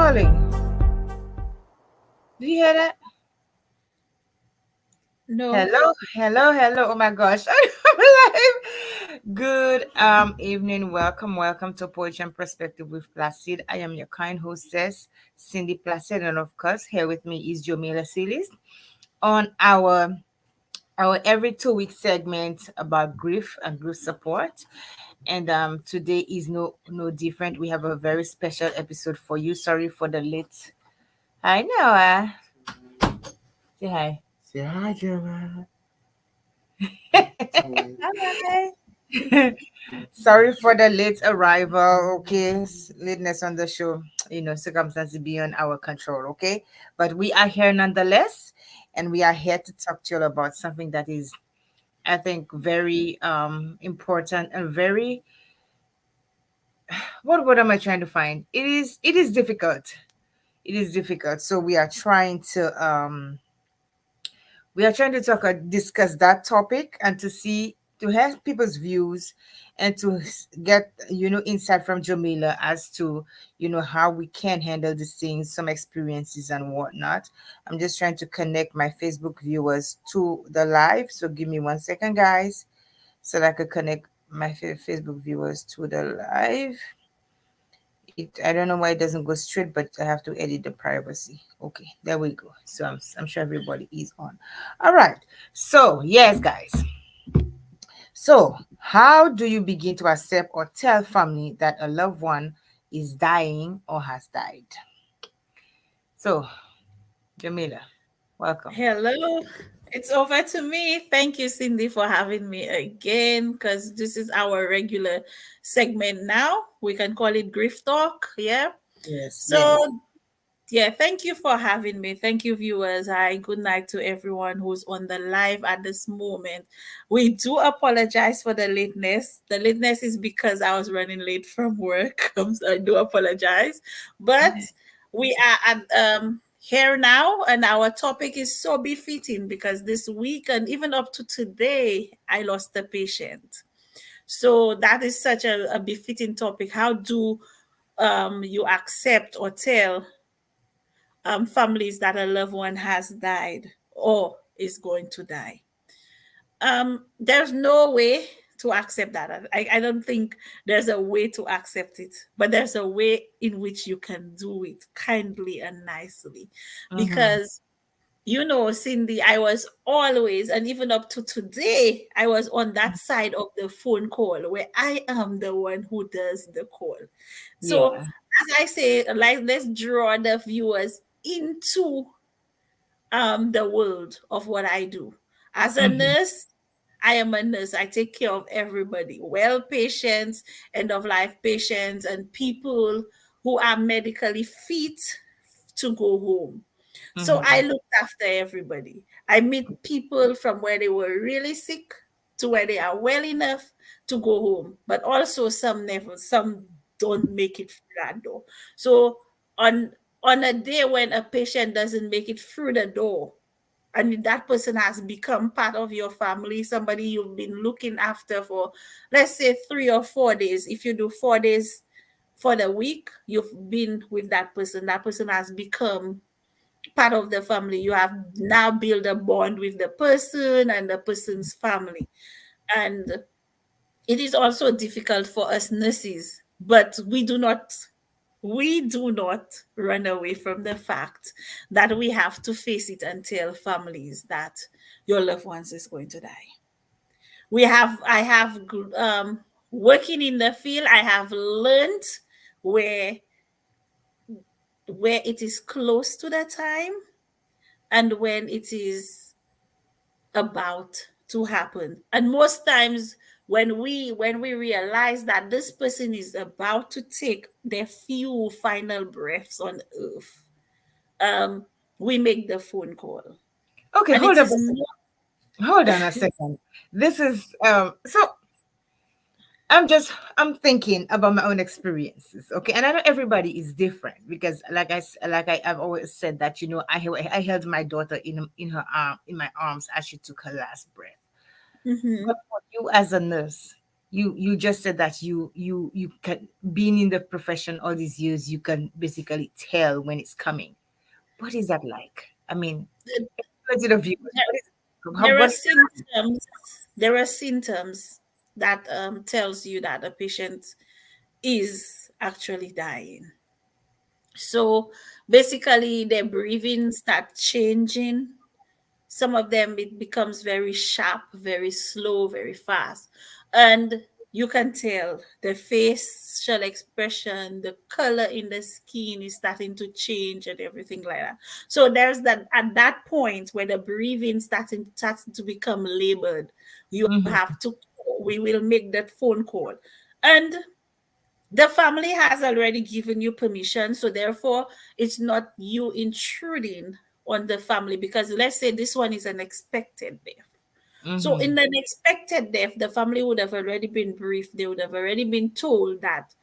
calling. Do you hear that? No. Hello, hello, hello. Oh my gosh, I'm live. Good evening. Welcome to Poetry and Perspective with Placide. I am your kind hostess, Cindy Placide, and of course, here with me is Jomila Silis on our every 2 week segment about grief and grief support. And today is no different. We have a very special episode for you. Sorry for the late. I know. Say hi. Say hi, Gemma. Hi. Sorry for the late arrival. Okay, lateness on the show. Circumstances beyond our control. Okay, but we are here nonetheless, and we are here to talk to you about something that is, I think, very important and very. What word am I trying to find? It is difficult. It is difficult. So we are trying to discuss that topic and to have people's views and to get insight from Jamila as to how we can handle these things, some experiences and whatnot. I'm just trying to connect my Facebook viewers to the live, so give me 1 second, guys, so that I could connect my Facebook viewers to the live. I don't know why it doesn't go straight, but I have to edit the privacy. Okay, there we go. So I'm sure everybody is on. All right. So yes, guys. So how do you begin to accept or tell family that a loved one is dying or has died? So Jamila, welcome. Hello. It's over to me. Thank you, Cindy, for having me again because this is our regular segment now. We can call it Grief Talk. Yeah. Yes, yes. So, yeah, thank you for having me. Thank you, viewers. Hi, good night to everyone who's on the live at this moment. We do apologize for the lateness. The lateness is because I was running late from work. So I do apologize. But we are at here now, and our topic is so befitting because this week and even up to today, I lost a patient. So that is such a befitting topic. How do you accept or tell families that a loved one has died or is going to die? There's no way to accept that. I don't think there's a way to accept it, but there's a way in which you can do it kindly and nicely. Mm-hmm. Because Cindy, I was always, and even up to today, I was on that side of the phone call where I am the one who does the call. So, Yeah. as I say, like, let's draw the viewers into the world of what I do. As a Mm-hmm. nurse, I am a nurse. I take care of everybody, well patients, end of life patients, and people who are medically fit to go home. So Mm-hmm. I looked after everybody. I meet people from where they were really sick to where they are well enough to go home, but also some never, some don't make it through that door. So on on a day when a patient doesn't make it through the door, and that person has become part of your family, somebody you've been looking after for, let's say, 3 or 4 days. If you do 4 days for the week, you've been with that person. That person has become part of the family. You have now built a bond with the person and the person's family. And it is also difficult for us nurses, but we do not run away from the fact that we have to face it and tell families that your loved ones is going to die. I have working in the field, I have learned where where it is close to the time and when it is about to happen. And most times when we realize that this person is about to take their few final breaths on earth, um we make the phone call. Okay, And it hold up is a second. not. Hold on a second. This is so I'm thinking about my own experiences, okay? And I know everybody is different because, I've always said that I held my daughter in my arms as she took her last breath. Mhm. But for you as a nurse, you just said that you can, being in the profession all these years, you can basically tell when it's coming. What is that like? I mean, explain to the viewers. There, What is how there are what? symptoms. There are symptoms that tells you that a patient is actually dying. So basically, their breathing start changing. Some of them it becomes very sharp, very slow, very fast, and you can tell the facial expression, the color in the skin is starting to change and everything like that. So there's that at that point where the breathing starts to become labored. You Mm-hmm, have to, we will make that phone call, and the family has already given you permission, so therefore it's not you intruding on the family, because let's say this one is an expected death. So mm-hmm, in an expected death, the family would have already been briefed, they would have already been told that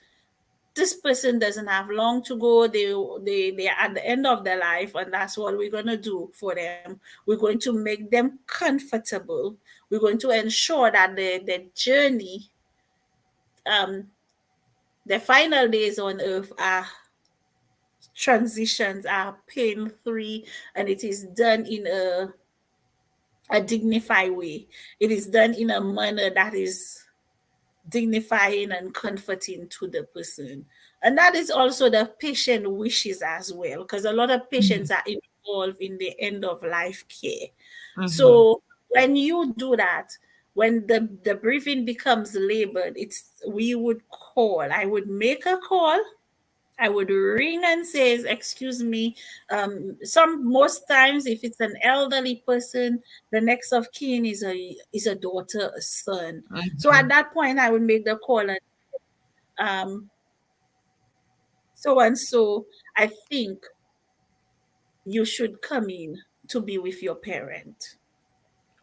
this person doesn't have long to go, they are at the end of their life, and that's what we're going to do for them. We're going to make them comfortable, we're going to ensure that the journey, um the final days on earth are transitions, are pain free, and it is done in a dignified way. It is done in a manner that is dignifying and comforting to the person. And that is also the patient wishes as well, because a lot of patients are involved in the end of life care. mm-hmm, So when you do that, when the briefing becomes labored, it's we would call, I would make a call, I would ring and says, "Excuse me." Some most times, if it's an elderly person, the next of kin is a daughter, a son. So mm-hmm. at that point, I would make the call and um, so and so. I think you should come in to be with your parent,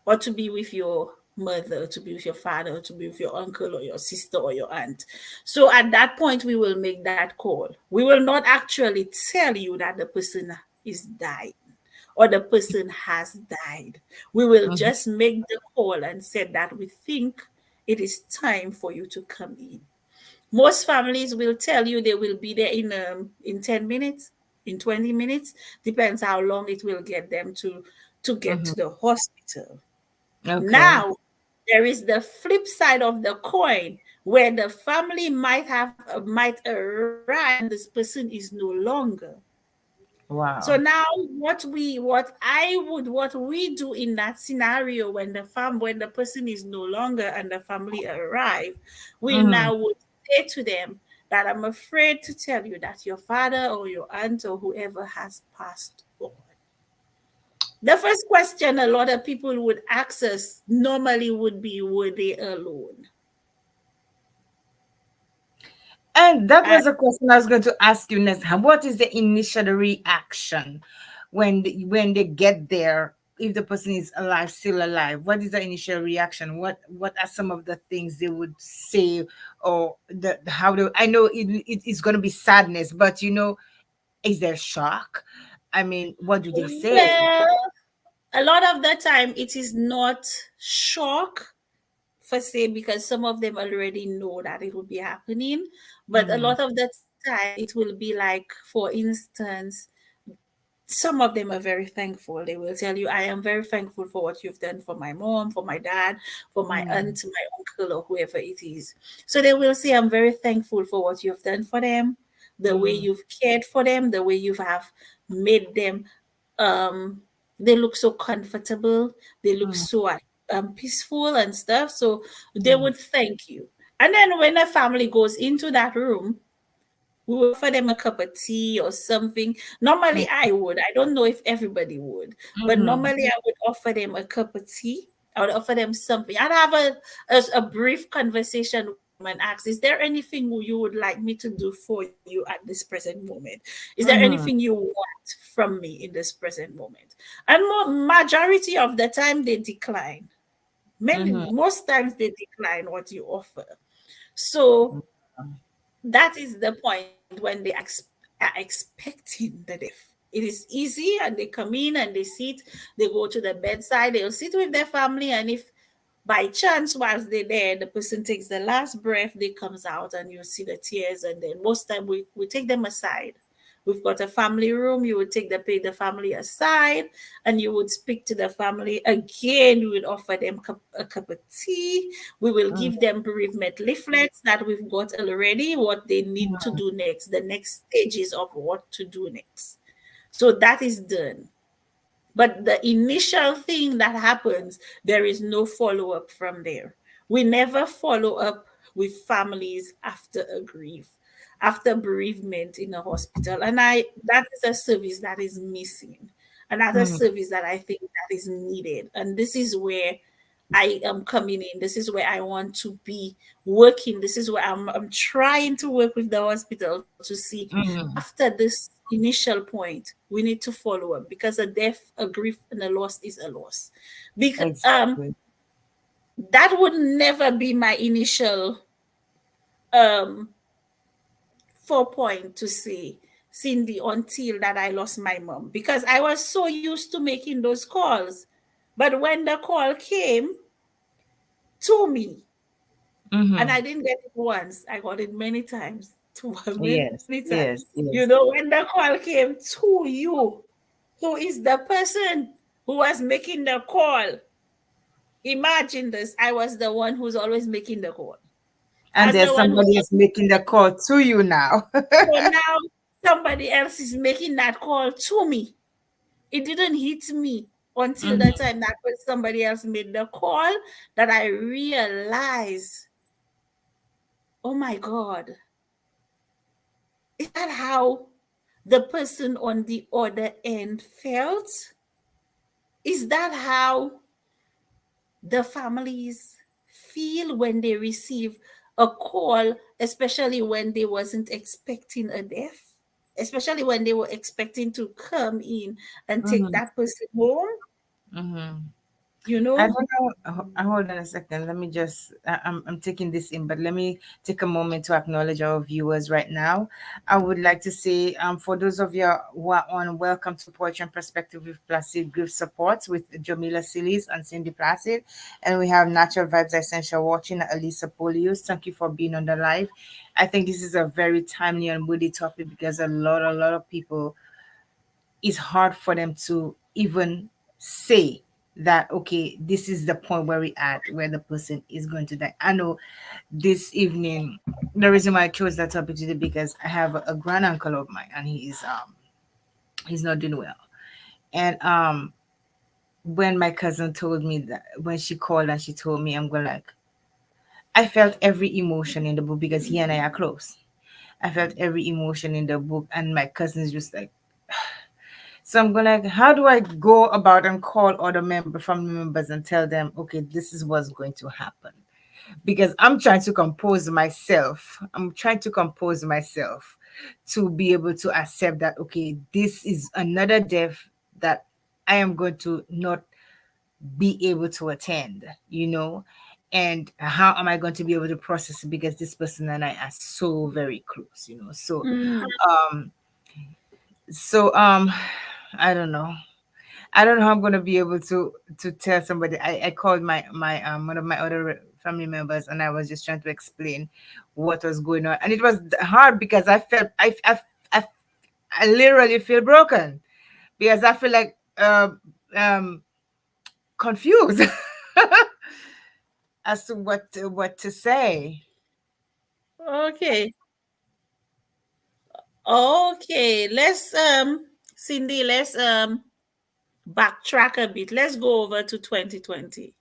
or to be with your mother, to be with your father, to be with your uncle or your sister or your aunt. So at that point, we will make that call. We will not actually tell you that the person is dying or the person has died. We will Mm-hmm. just make the call and say that we think it is time for you to come in. Most families will tell you they will be there in 10 minutes, in 20 minutes, depends how long it will get them to get Mm-hmm. to the hospital. Okay. Now, there is the flip side of the coin where the family might arrive and this person is no longer. So Wow. now what we do in that scenario when when the person is no longer and the family arrive, we Mm-hmm. now would say to them that I'm afraid to tell you that your father or your aunt or whoever has passed on. The first question a lot of people would ask us normally would be, were they alone? And that And was a question I was going to ask you next. What is the initial reaction when they get there? If the person is alive, still alive, what is the initial reaction? What are some of the things they would say, or how do I know it's going to be sadness, but is there shock? I mean, what do they say? well, a lot of the time it is not shock per se, because some of them already know that it will be happening. But a Mm-hmm. lot of the time it will be like, for instance, some of them are very thankful. They will tell you, I am very thankful for what you've done for my mom, for my dad, for my Mm-hmm. aunt, my uncle, or whoever it is. So they will say, I'm very thankful for what you've done for them, the way Mm-hmm. you've cared for them, the way you have made them, um, they look so comfortable, they look so peaceful and stuff. So they Mm-hmm. would thank you. And then when a family goes into that room, we would offer them a cup of tea or something. Normally, I would. I don't know if everybody would, but Mm-hmm. normally I would offer them a cup of tea. I would offer them something. I'd have a brief conversation with them and ask, is there anything you would like me to do for you at this present moment? Is there anything Mm-hmm. you want from me in this present moment? And majority of the time, they decline. Mm-hmm. Most times, they decline what you offer. So that is the point when they are expecting the death. It is easy, and they come in and they sit, they go to the bedside, they'll sit with their family, and if By chance, whilst they're there, the person takes the last breath, they comes out and you see the tears. And then most time we take them aside. We've got a family room. You would take the family aside and you would speak to the family again. We would offer them a cup of tea. We will Mm, give them bereavement leaflets that we've got already, what they need to do next, the next stages of what to do next. So that is done. But the initial thing that happens, there is no follow up from there. We never follow up with families after a grief, after bereavement in a hospital. And that is a service that is missing. Another mm, service that I think that is needed. And this is where I am coming in. This is where I want to be working. This is where I'm trying to work with the hospital to see mm. after this initial point, we need to follow up because a death, a grief, and a loss is a loss. Because Exactly. that would never be my initial um 4 point to say, Cindy, until that I lost my mom. Because I was so used to making those calls. But when the call came to me, and Mm-hmm. I didn't get it once, I got it many times, many Yes, times. yes, You yes. know, when the call came to you, who is the person who was making the call? Imagine this. I was the one who's always making the call. I And was the there's one who's somebody is always making the making the call call. to you now. So now somebody else is making that call to me. It didn't hit me until the Mm-hmm. time that when somebody else made the call that I realized, oh my God, is that how the person on the other end felt? Is that how the families feel when they receive a call, especially when they wasn't expecting a death, especially when they were expecting to come in and take Mm-hmm. that person home, Mm-hmm. you I know? don't know. Hold on a second. Let me just. I'm taking this in, but let me take a moment to acknowledge our viewers right now. I would like to say, for those of you who are on, welcome to Poetry and Perspective with Placide Grief Supports with Jamila Silis and Cindy Placid, and we have Natural Vibes Essential watching Elisa Polius. Thank you for being on the live. I think this is a very timely and woody topic because a lot of people, it's hard for them to even say that okay, this is the point where we at where the person is going to die. I know this evening the reason why I chose that topic today because I have a grand uncle of mine and he's not doing well. And when my cousin told me that, when she called and she told me, I'm going like, I felt every emotion in the book because he and I are close. I felt every emotion in the book and my cousin's just like, so I'm going like, how do I go about and call other family members and tell them, okay, this is what's going to happen? Because I'm trying to compose myself. I'm trying to compose myself to be able to accept that, okay, this is another death that I am going to not be able to attend, you know? And how am I going to be able to process it? Because this person and I are so very close, you know? Mm. Um, so, I don't know. I don't know how I'm gonna be able to tell somebody. I called my one of my other family members and I was just trying to explain what was going on, and it was hard because I felt I, I literally feel broken because I feel like um confused as to what to say. Okay. Okay. Cindy, let's backtrack a bit. Let's go over to 2020.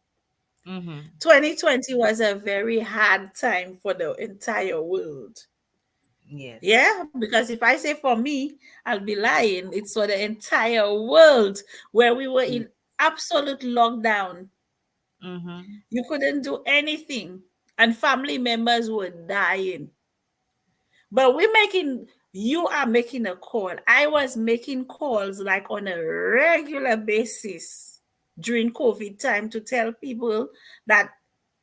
Mm-hmm. 2020 was a very hard time for the entire world. Yes. Yeah, because if I say for me, I'll be lying. It's for the entire world where we were Yes. in absolute lockdown. Mm-hmm. You couldn't do anything, and family members were dying. But you are making a call. I was making calls like on a regular basis during COVID time to tell people that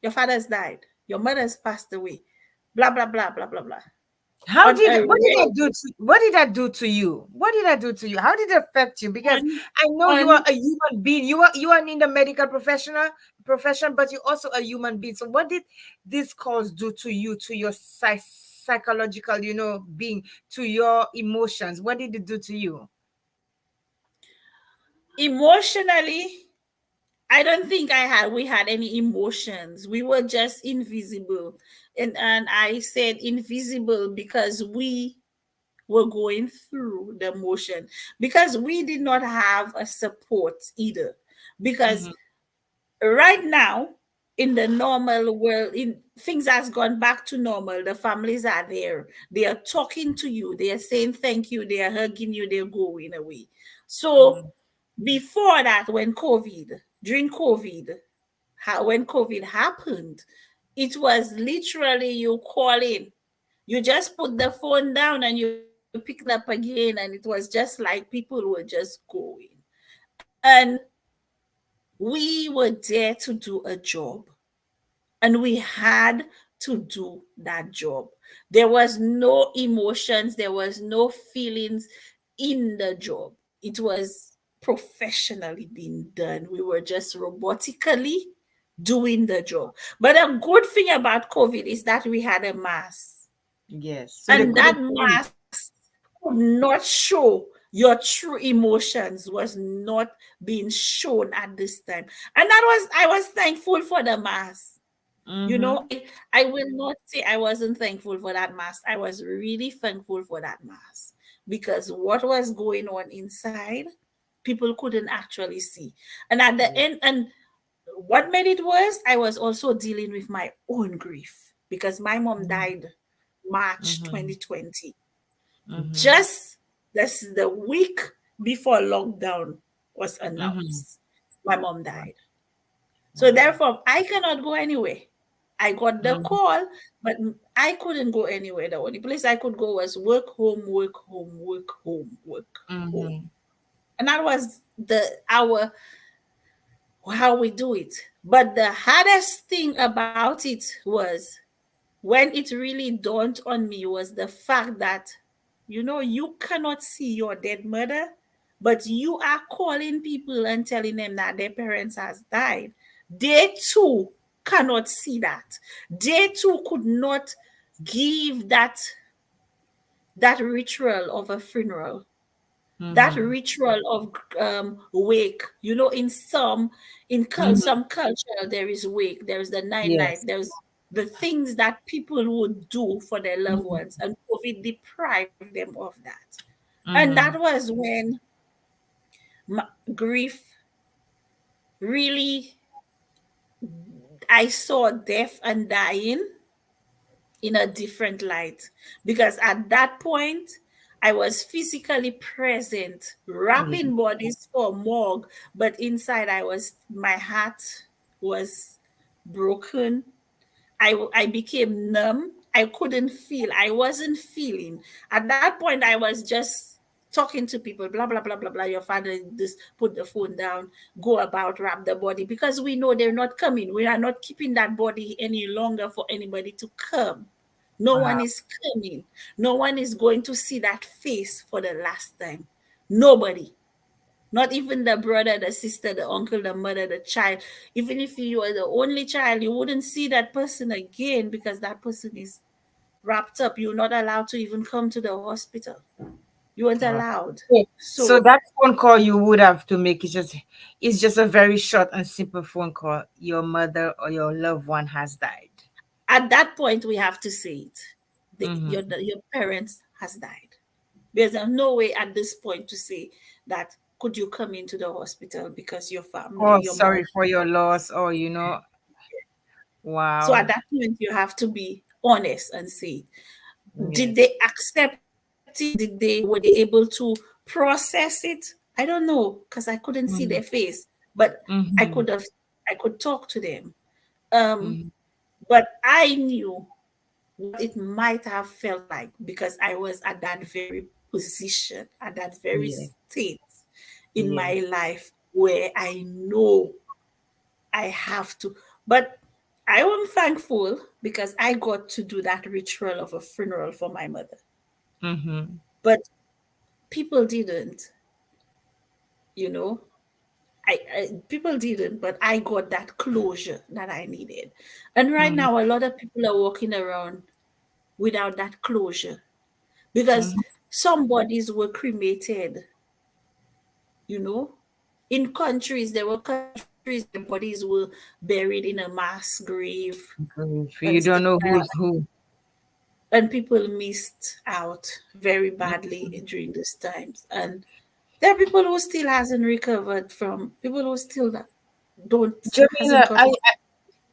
your father's died, your mother's passed away, blah, blah, blah, blah, blah, blah. How On did a what did reg- I do to what did I do to you? What did I do to you? How did it affect you? Because on I know you are on a human being. You are in the medical profession, but you're also a human being. So what did this cause do to you, to your psychological, being, to your emotions? What did it do to you? Emotionally, I don't think we had any emotions. We were just invisible. And I said invisible because we were going through the motion, because we did not have a support either. Because Mm-hmm. right now, in the normal world, in things has gone back to normal, the families are there, they are talking to you, they are saying thank you, they are hugging you, they're going away. So before that, during COVID, when COVID happened, it was literally you calling. You just put the phone down and you pick it up again, and it was just like people were just going. And we were there to do a job, and we had to do that job. There was no emotions, there was no feelings in the job. It was professionally being done. We were just robotically doing the job. But a good thing about COVID is that we had a mask, Yes. So they and that couldn't see it. mask could not show your true emotions, was not being shown at this time. And I was thankful for the mask. Mm-hmm. I will not say I wasn't thankful for that mask. I was really thankful for that mask, because what was going on inside, people couldn't actually see. And at the Yeah. end, and what made it worse, I was also dealing with my own grief, because my mom died March Mm-hmm. 2020. Mm-hmm. Just this the week before lockdown was Mm-hmm. announced, my mom died. So Wow. therefore, I cannot go anywhere. I got the Mm-hmm. call, but I couldn't go anywhere. The only place I could go was work, home, work, home, work, home, work, home. Mm-hmm. And that was the our how we do it. But the hardest thing about it was, when it really dawned on me, was the fact that, you cannot see your dead mother, but you are calling people and telling them that their parents has died. They too cannot see that. They too could not give that ritual of a funeral, that Mm-hmm. ritual of wake. Mm-hmm. Some culture, there is wake, there's the night, Yes. there's the things that people would do for their loved Mm-hmm. ones, and COVID deprived them of that. And that Mm-hmm. was when grief really, I saw death and dying in a different light, because at that point I was physically present, Yeah. wrapping bodies for morgue, but inside my heart was broken. I became numb. I couldn't feel. I wasn't feeling. At that point, I was just talking to people, blah, blah, blah, blah, blah. Your father just put the phone down, go about, wrap the body, because we know they're not coming. We are not keeping that body any longer for anybody to come. No one Wow. is coming. No one is going to see that face for the last time. Nobody. Not even the brother, the sister, the uncle, the mother, the child. Even if you are the only child, you wouldn't see that person again, because that person is wrapped up. You're not allowed to even come to the hospital. You weren't Wow. allowed. Yeah. So So that phone call you would have to make is just a very short and simple phone call. Your mother or your loved one has died. at that point, we have to say it. Mm-hmm. Your parents has died. There's no way at this point to say that, could you come into the hospital because your family, Oh, your mom. sorry for your loss. Oh, So wow. at that point, you have to be honest and say, did Yes. they accept it? Were they able to process it? I don't know, because I couldn't see their Mm-hmm. face, but I could Mm-hmm. have, I could talk to them. Um, Mm-hmm. but I knew what it might have felt like, because I was at that very position, at that very Yeah. state in Yeah. my life where I know I have to. But I am thankful because I got to do that ritual of a funeral for my mother. Mm-hmm. But people didn't, you know. People didn't, but I got that closure that I needed. And right Mm-hmm. now, a lot of people are walking around without that closure because some bodies were cremated, you know. In countries, there were countries where bodies were buried in a mass grave If and you stuff don't know like that. who's who. And people missed out very badly during these times. And there are people who still hasn't recovered from, people who still don't hasn't Jamila, got I, it.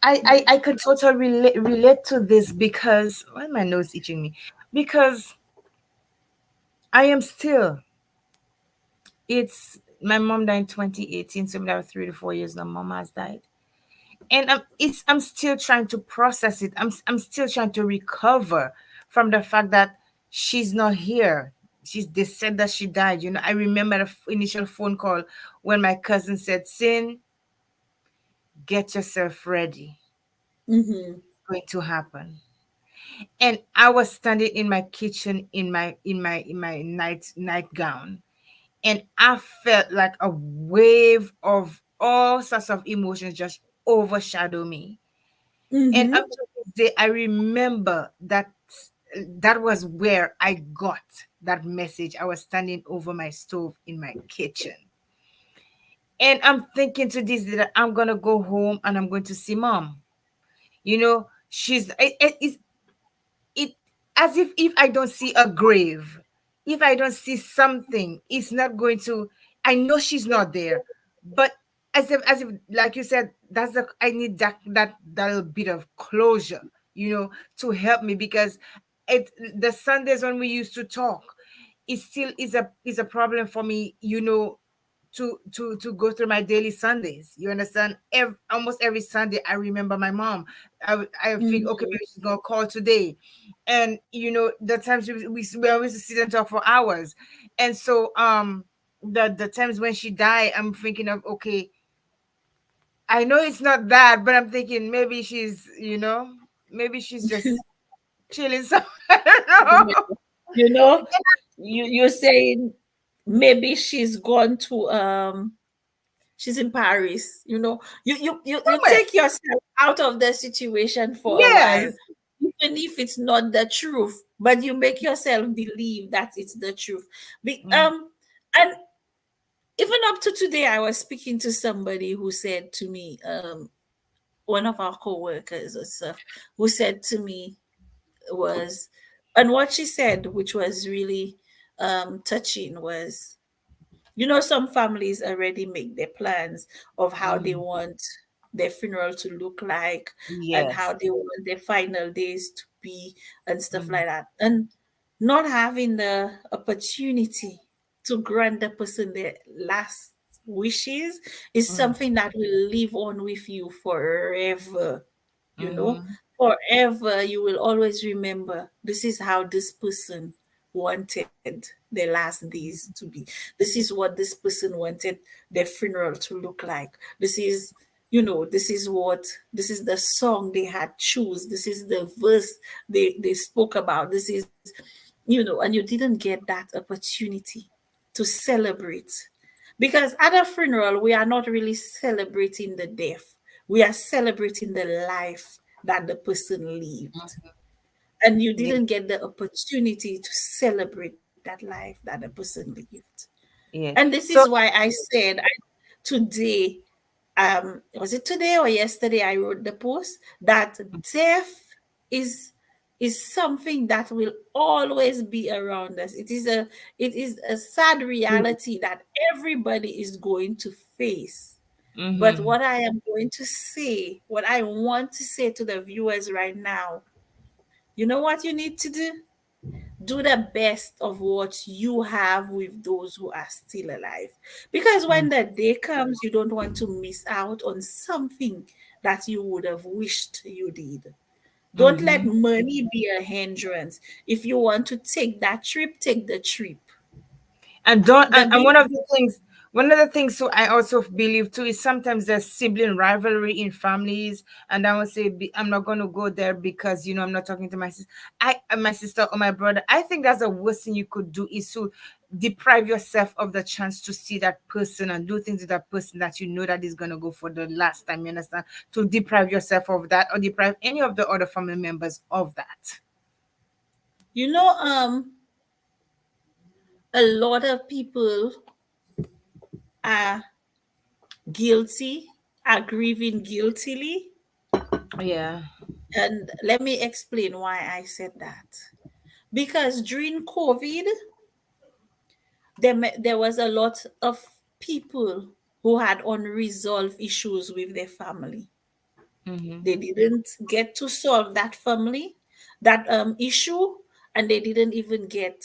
I, I, I could totally relate to this because why my nose itching me? Because I am still. It's my mom died in 2018, so that was 3 to 4 years now. Mom has died, and I'm still trying to process it. I'm still trying to recover from the fact that she's not here. They said that she died. I remember the initial phone call when my cousin said, "Sin, get yourself ready. Mm-hmm. It's going to happen." And I was standing in my kitchen in my nightgown, and I felt like a wave of all sorts of emotions just overshadow me. And Mm-hmm. up to this day, I remember that was where I got that message. I was standing over my stove in my kitchen. And I'm thinking to this day that I'm gonna go home and I'm going to see mom. It as if I don't see a grave, if I don't see something, it's not going to. I know she's not there, but as if like you said, I need that little bit of closure, to help me because the Sundays when we used to talk, it still is a problem for me, to go through my daily Sundays. You understand? Almost every Sunday, I remember my mom. I think, okay, Mm-hmm. maybe she's gonna call today, and the times we always sit and talk for hours, and so the times when she died, I'm thinking of, okay, I know it's not that, but I'm thinking maybe she's just chilling. So I don't know. You know, you're saying maybe she's gone to she's in Paris, you Somewhere. take yourself out of the situation for a while, Yes. even if it's not the truth, but you make yourself believe that it's the truth. Mm, And even up to today, I was speaking to somebody who said to me, one of our co-workers or stuff, who said to me was, and what she said, which was really touching, was, some families already make their plans of how they mm, want their funeral to look like and yes. how they want their final days to be and stuff Mm, like that. And not having the opportunity to grant the person their last wishes is mm, something that will live on with you forever. You know, mhm, forever you will always remember this is how this person wanted their last days to be. This is what this person wanted their funeral to look like. This is the song they had choose. This is the verse they spoke about. This is, and you didn't get that opportunity to celebrate. Because at a funeral, we are not really celebrating the death. We are celebrating the life that the person lived, and you yeah, didn't get the opportunity to celebrate that life that the person lived. yeah. And this is So, why I said today, was it today or yesterday, I wrote the post that death is is something that will always be around us. It is a sad reality that everybody is going to face. But mm-hmm, what I am going to say, what I want to say to the viewers right now, you know what you need to do? Do the best of what you have with those who are still alive. Because when the day comes, you don't want to miss out on something that you would have wished you did. Don't let mm-hmm. money be a hindrance. If you want to take that trip, take the trip. And don't The and big one of the things, One of the things, so I also believe too, is sometimes there's sibling rivalry in families, and I would say I'm not going to go there because I'm not talking to my sister, my sister or my brother. I think that's the worst thing you could do, is to deprive yourself of the chance to see that person and do things with that person that you know that is going to go for the last time. You understand? To deprive yourself of that, or deprive any of the other family members of that. You know, a lot of people are guilty, are grieving guiltily. Yeah. And let me explain why I said that. Because during COVID, there was a lot of people who had unresolved issues with their family. Mm-hmm. They didn't get to solve that issue, and they didn't even get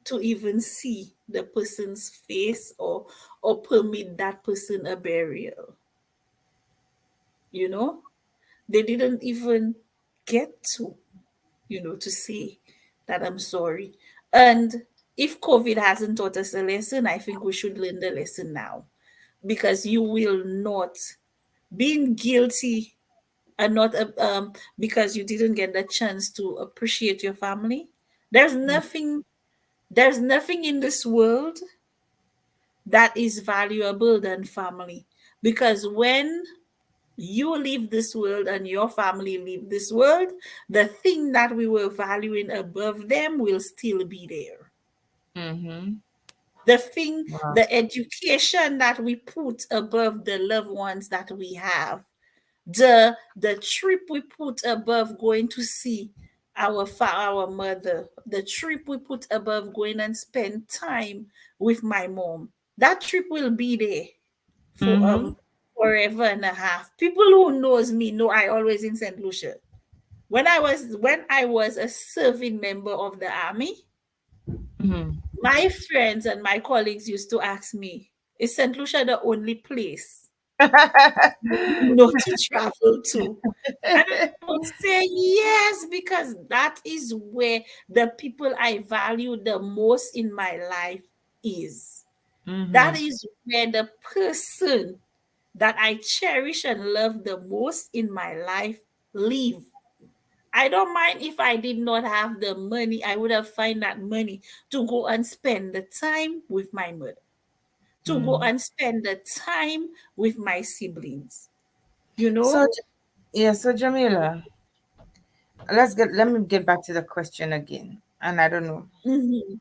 to even see the person's face, or permit that person a burial. You know, they didn't even get to say that I'm sorry. And if COVID hasn't taught us a lesson, I think we should learn the lesson now, because you will not, being guilty and not because you didn't get the chance to appreciate your family. There's nothing there's nothing in this world that is valuable than family, because when you leave this world and your family leave this world, the thing that we were valuing above them will still be there. Mm-hmm. The thing, Wow. the education that we put above the loved ones that we have, the trip we put above going to see our mother, the trip we put above going and spend time with my mom, that trip will be there for Mm-hmm. forever and a half. People who knows me know I always in St. Lucia. When I was a serving member of the army, Mm-hmm. my friends and my colleagues used to ask me, is St. Lucia the only place you know to travel to? And I would say yes, because that is where the people I value the most in my life is. That Mm-hmm. is where the person that I cherish and love the most in my life live. I don't mind if I did not have the money, I would have find that money to go and spend the time with my mother, to go Mm. and spend the time with my siblings, you So know? yeah, so Jamila, let me get back to the question again. And I don't know. Mhm.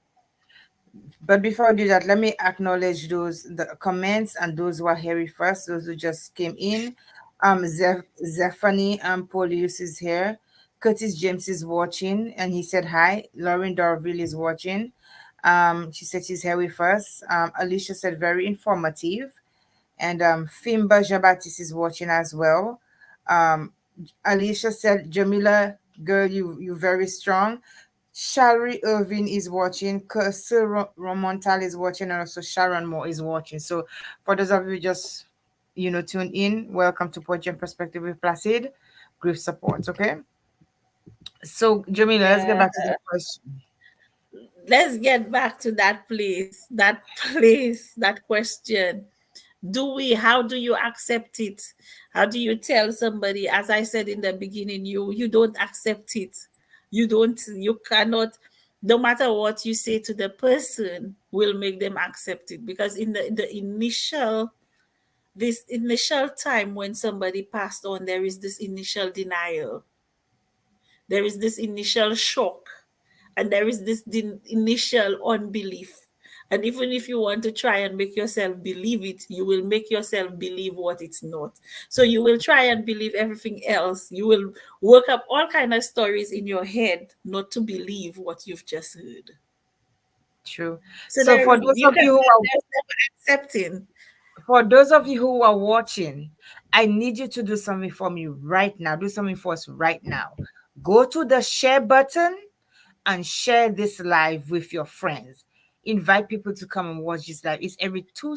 But before I do that, let me acknowledge those the comments and those who are here first, those who just came in. Zephany Polius is here. Curtis James is watching and he said hi. Lauren Dorville is watching. She said she's here with us. Alicia said very informative. And Fimba Jean-Baptiste is watching as well. Um, Alicia said, Jamila, girl, you very strong. Shalry Irving is watching. Sir Romontal is watching, and also Sharon Moore is watching. So, for those of you just tuned in, welcome to Poetry and Perspective with Placide. Grief support. Okay. So, Jamila, let's get Yeah. back to the question. Let's get back to that question. How do you accept it? How do you tell somebody, as I said in the beginning, you don't accept it. You cannot, no matter what you say to the person will make them accept it, because in the initial this initial time when somebody passed on, there is this initial denial, there is this initial shock, and there is this initial unbelief. And even if you want to try and make yourself believe it, you will make yourself believe what it's not. So you will try and believe everything else. You will work up all kind of stories in your head not to believe what you've just heard. True. So So, there you can there's never accepting. for those of you who are watching, I need you to do something for me right now. Do something for us right now. Go to the share button and share this live with your friends. invite people to come and watch this live. It's every 2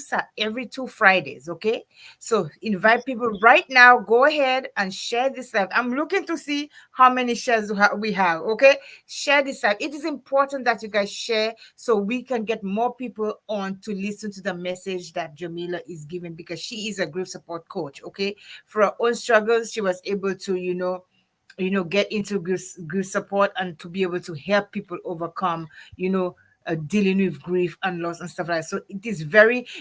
Fridays, okay? So invite people right now. Go ahead and share this live. I'm looking to see how many shares we have, okay? Share this live. It is important that you guys share so we can get more people on to listen to the message that Jamila is giving, because she is a grief support coach, okay? For her own struggles, she was able to, get into grief support and to be able to help people overcome, dealing with grief and loss and stuff like that. So it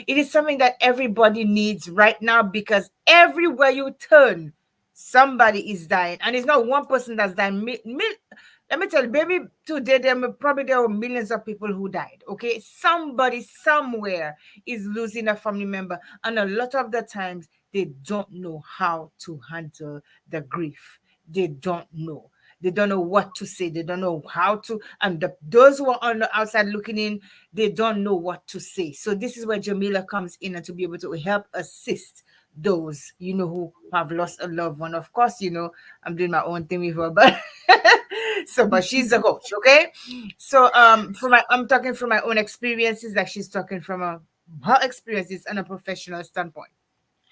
is something that everybody needs right now, because everywhere you turn, somebody is dying, and it's not one person that's dying. Let me tell you, baby, today there were millions of people who died. Okay, somebody somewhere is losing a family member, and a lot of the times they don't know how to handle the grief. They don't know. They don't know what to say. They don't know how to. And those who are on the outside looking in, they don't know what to say. So this is where Jamila comes in, and to be able to help assist those, who have lost a loved one. Of course, I'm doing my own thing with her, but but she's a coach, okay? So I'm talking from my own experiences, like she's talking from her experiences and a professional standpoint.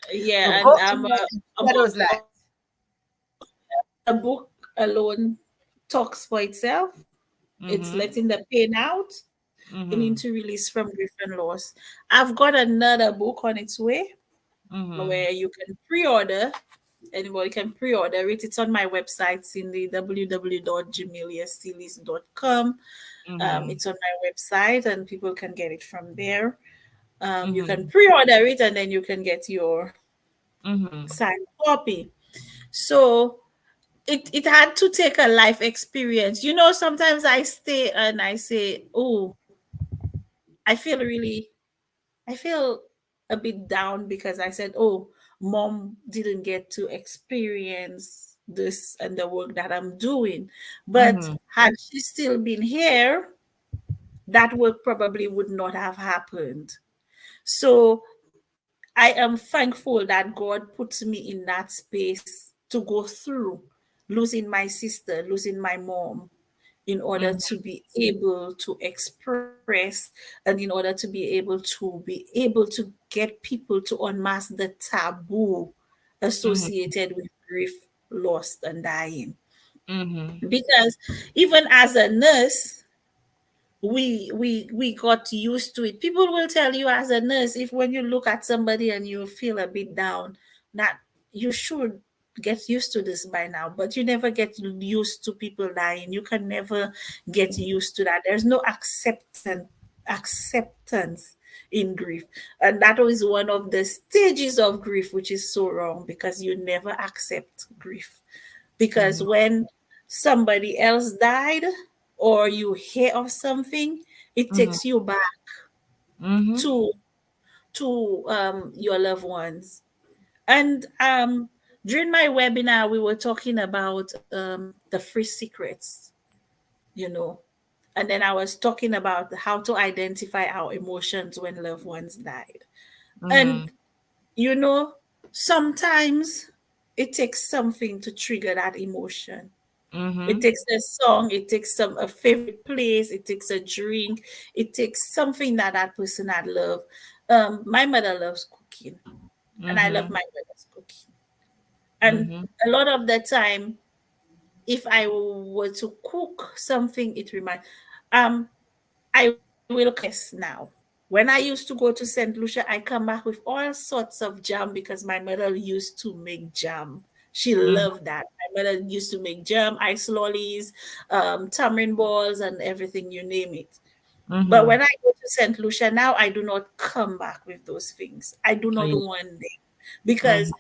So Yeah, go and in there and share about those lives. the book alone talks for itself. It's Mm-hmm. letting the pain out, beginning Mm-hmm. to release from grief and loss. I've got another book on its way Mm-hmm. where you can pre-order. Anybody can pre-order it. It's on my website, Cindy, www.jamiliasealis.com. Mm-hmm. It's on my website and people can get it from there. You can Mm-hmm. pre-order it and then you can get your Mm-hmm. signed copy. So it had to take a life experience. Sometimes I stay and I say, oh, I feel really, I feel a bit down because I said, oh, mom didn't get to experience this and the work that I'm doing. But Mm-hmm. had she still been here, that work probably would not have happened. So I am thankful that God puts me in that space to go through losing my sister, losing my mom, in order Mm-hmm. to be able to express and in order to be able to get people to unmask the taboo Mm-hmm. associated with grief, loss, and dying. Mm-hmm. Because even as a nurse, we got used to it. People will tell you as a nurse, if when you look at somebody and you feel a bit down, that you should get used to this by now, but you never get used to people dying. You can never get used to that. There's no acceptance in grief, and that is one of the stages of grief, which is so wrong, because you never accept grief. Because Mm-hmm. when somebody else died or you hear of something, it Mm-hmm. takes you back Mm-hmm. to your loved ones. And during my webinar, we were talking about the free secrets, you know, and then I was talking about how to identify our emotions when loved ones died. And Mm-hmm. sometimes it takes something to trigger that emotion. It Mm-hmm. takes a song, it takes a favorite place, it takes a drink, it takes something that that person had loved. My mother loves cooking, and I love Mm-hmm. my mother's cooking. And a lot of the time, if I were to cook something, it reminds. I will confess now. When I used to go to St. Lucia, I come back with all sorts of jam because my mother used to make jam. She Mm-hmm. loved that. My mother used to make jam, ice lollies, tamarind balls, and everything, you name it. But Mm-hmm. when I go to St. Lucia now, I do not come back with those things. I do not Yeah. want them because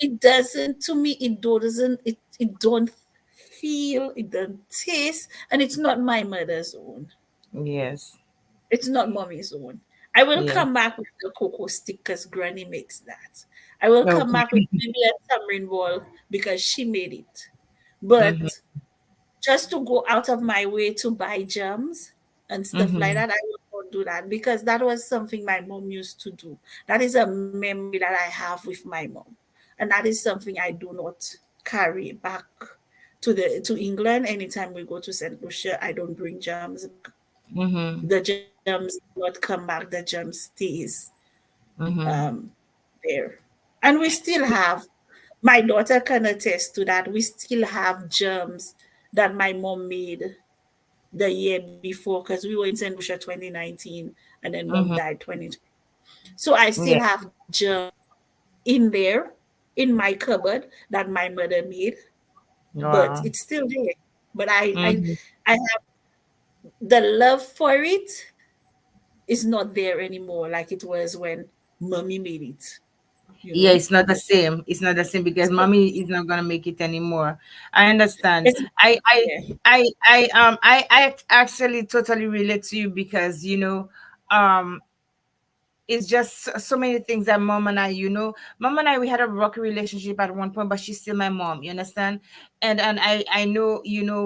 it doesn't. To me, it doesn't. It don't feel. It don't taste, and it's not my mother's own. Yes. It's not mommy's own. I will Yes. come back with the cocoa stick because Granny makes that. I will come back with Okay. maybe a tamarind ball because she made it. Mm-hmm. But just to go out of my way to buy jams and stuff like Mm-hmm. that, I will not do that because that was something my mom used to do. That is a memory that I have with my mom. And that is something I do not carry back to England. Anytime we go to St. Lucia, I don't bring jams back. Mm-hmm. The jams germs do not come back, the germ stays Mm-hmm. um, there. And we still have, my daughter can attest to that, we still have germs that my mom made the year before, because we were in St. Lucia 2019 and then mom Mm-hmm. died 2020. So I still Yeah. have germs in there, in my cupboard, that my mother made, but Wow. it's still there. But Mm-hmm. I have the love for it is not there anymore like it was when mommy made it, you Yeah, know? it's not the same. It's not the same because So mommy is not gonna make it anymore. I understand. it's yeah. I actually totally relate to you because um it's just so many things that mom and I, mom and I, we had a rocky relationship at one point, but she's still my mom. You understand? And I know,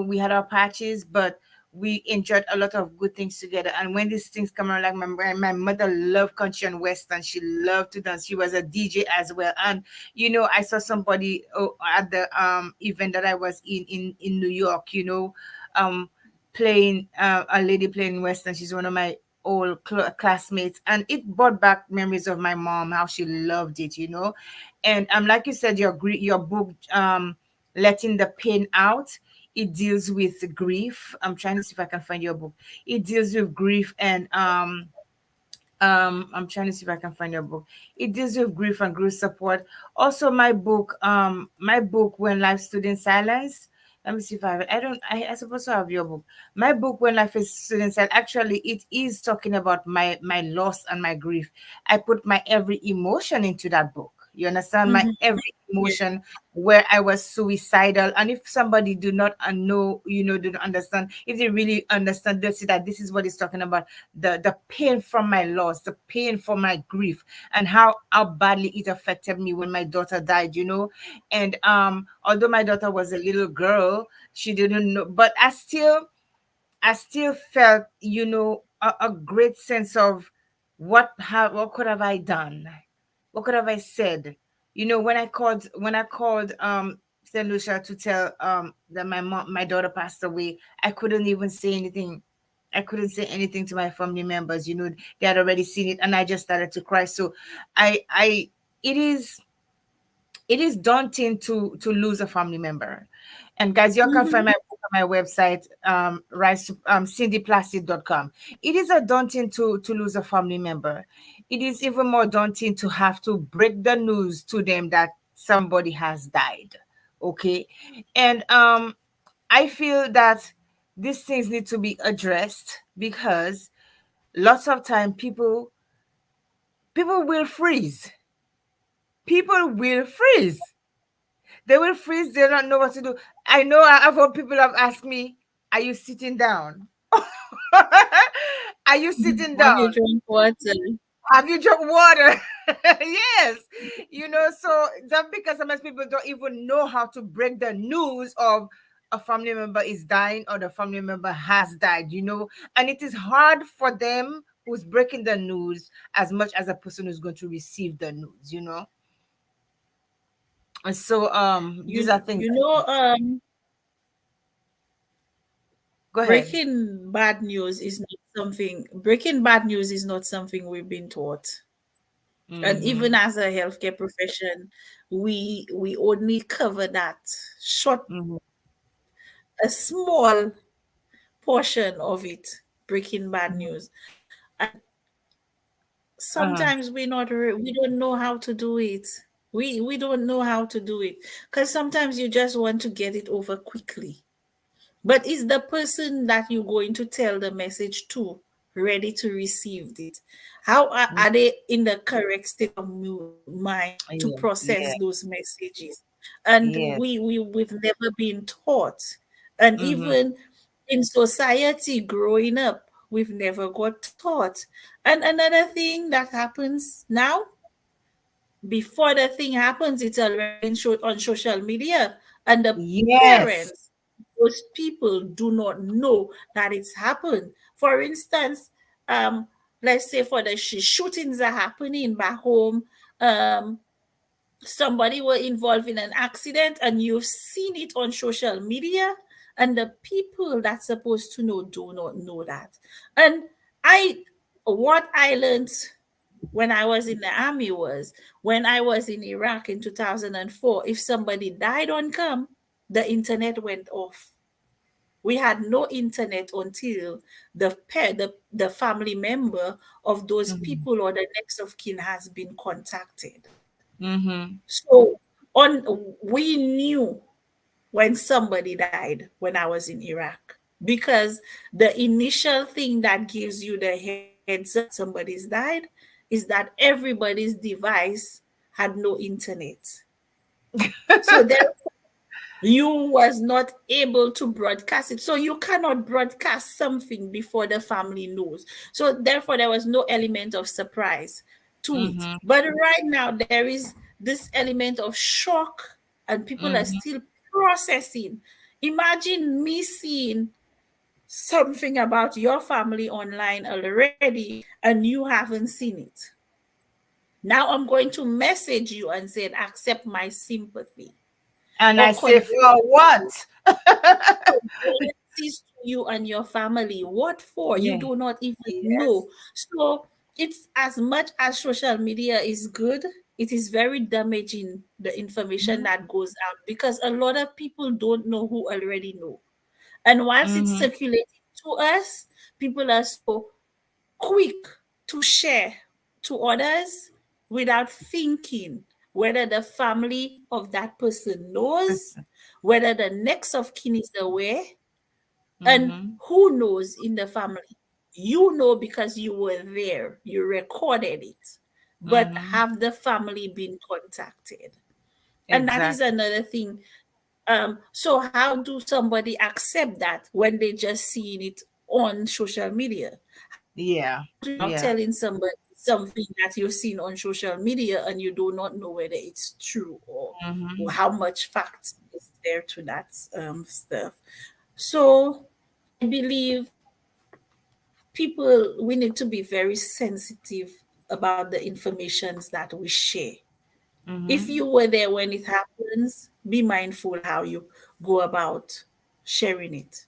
we had our patches, but we enjoyed a lot of good things together. And when these things come around, like my mother loved country and western. She loved to dance. She was a DJ as well. And I saw somebody at the event that I was in New York. Um, playing a lady playing western. She's one of my old classmates, and it brought back memories of my mom, how she loved it. And like you said, your book, letting the pain out, it deals with grief. I'm trying to see if I can find your book. It deals with grief, and I'm trying to see if I can find your book. It deals with grief and grief support. Also my book When Life Stood in Silence. Let me see if I have it. I suppose to have your book. My book When Life is Stood in Silence, actually it is talking about my loss and my grief. I put my every emotion into that book. You understand? My Mhm. every Yeah. emotion, where I was suicidal. And if somebody do not know, do not understand, if they really understand, they'll see that this is what it's talking about. The pain from my loss, the pain from my grief, and how badly it affected me when my daughter died. And although my daughter was a little girl, she didn't know, but I still felt, a great sense of what could have I done? What could have I said? When I called St. Lucia to tell that my daughter passed away, I couldn't even say anything. I couldn't say anything to my family members. They had already seen it, and I just started to cry. So I it is daunting to lose a family member. And guys, you can Mhm. find my book on my website, rise cindyplacide.com. It is a daunting to lose a family member. It is even more daunting to have to break the news to them that somebody has died. Okay. And I feel that these things need to be addressed because lots of time people will freeze. People will freeze. They will freeze. They don't know what to do. I know I've heard people have asked me, "Are you sitting down? Are you sitting Have you down? drunk water? Have you drunk water?" Yes. So that because sometimes people don't even know how to break the news of a family member is dying or the family member has died. And it is hard for them who's breaking the news as much as a person who's going to receive the news. And so these are things. You know, Go ahead. breaking bad news is not something we've been taught. And even Mm-hmm. as a healthcare profession, we only cover that short, Mm-hmm. a small portion of it, breaking bad news. And Uh-huh. sometimes we don't know how to do it. We don't know how to do it because sometimes you just want to get it over quickly. But is the person that you're going to tell the message to ready to receive it? How are they in the correct state of mind to Yeah, process yeah, those messages? And yeah. we've never been taught. And Mm-hmm. even in society growing up, we've never got taught. And another thing that happens now, before the thing happens, it's already on social media, and the Yes. parents, those people do not know that it's happened. For instance, um, let's say for the shootings are happening back home, um, somebody were involved in an accident and you've seen it on social media, and the people that's supposed to know do not know that. And I what I learned when I was in the army was when I was in Iraq in 2004, if somebody died on come, the internet went off. We had no internet until the family member of those Mhm. people or the next of kin has been contacted. Mhm. So on we knew when somebody died when I was in Iraq, because the initial thing that gives you the heads up that somebody's died is that everybody's device had no internet. So therefore you was not able to broadcast it. So you cannot broadcast something before the family knows. So therefore there was no element of surprise to it. Mhm. But right now there is this element of shock, and people are Mhm. still processing. Imagine me seeing something about your family online already and you haven't seen it. Now I'm going to message you and say accept my sympathy And I or say, for what? condolences to you and your family. What for? You Yeah. do not even Yes. know. So it's as much as social media is good, it is very damaging the information Mhm. that goes out, because a lot of people don't know who already know. And whilst it's Mhm. circulating to us, people are so quick to share to others without thinking whether the family of that person knows, whether the next of kin is aware, and Mhm. who knows in the family. You know because you were there, you recorded it. But Mhm. have the family been contacted? And that is Exactly. another thing. So how do somebody accept that when they just seen it on social media? Yeah. How do you stop Yeah. telling somebody something that you've seen on social media and you do not know whether it's true, or Mhm. how much fact is there to that stuff? So I believe people, we need to be very sensitive about the informations that we share. If Mhm. you were there when it happens, be mindful how you go about sharing it.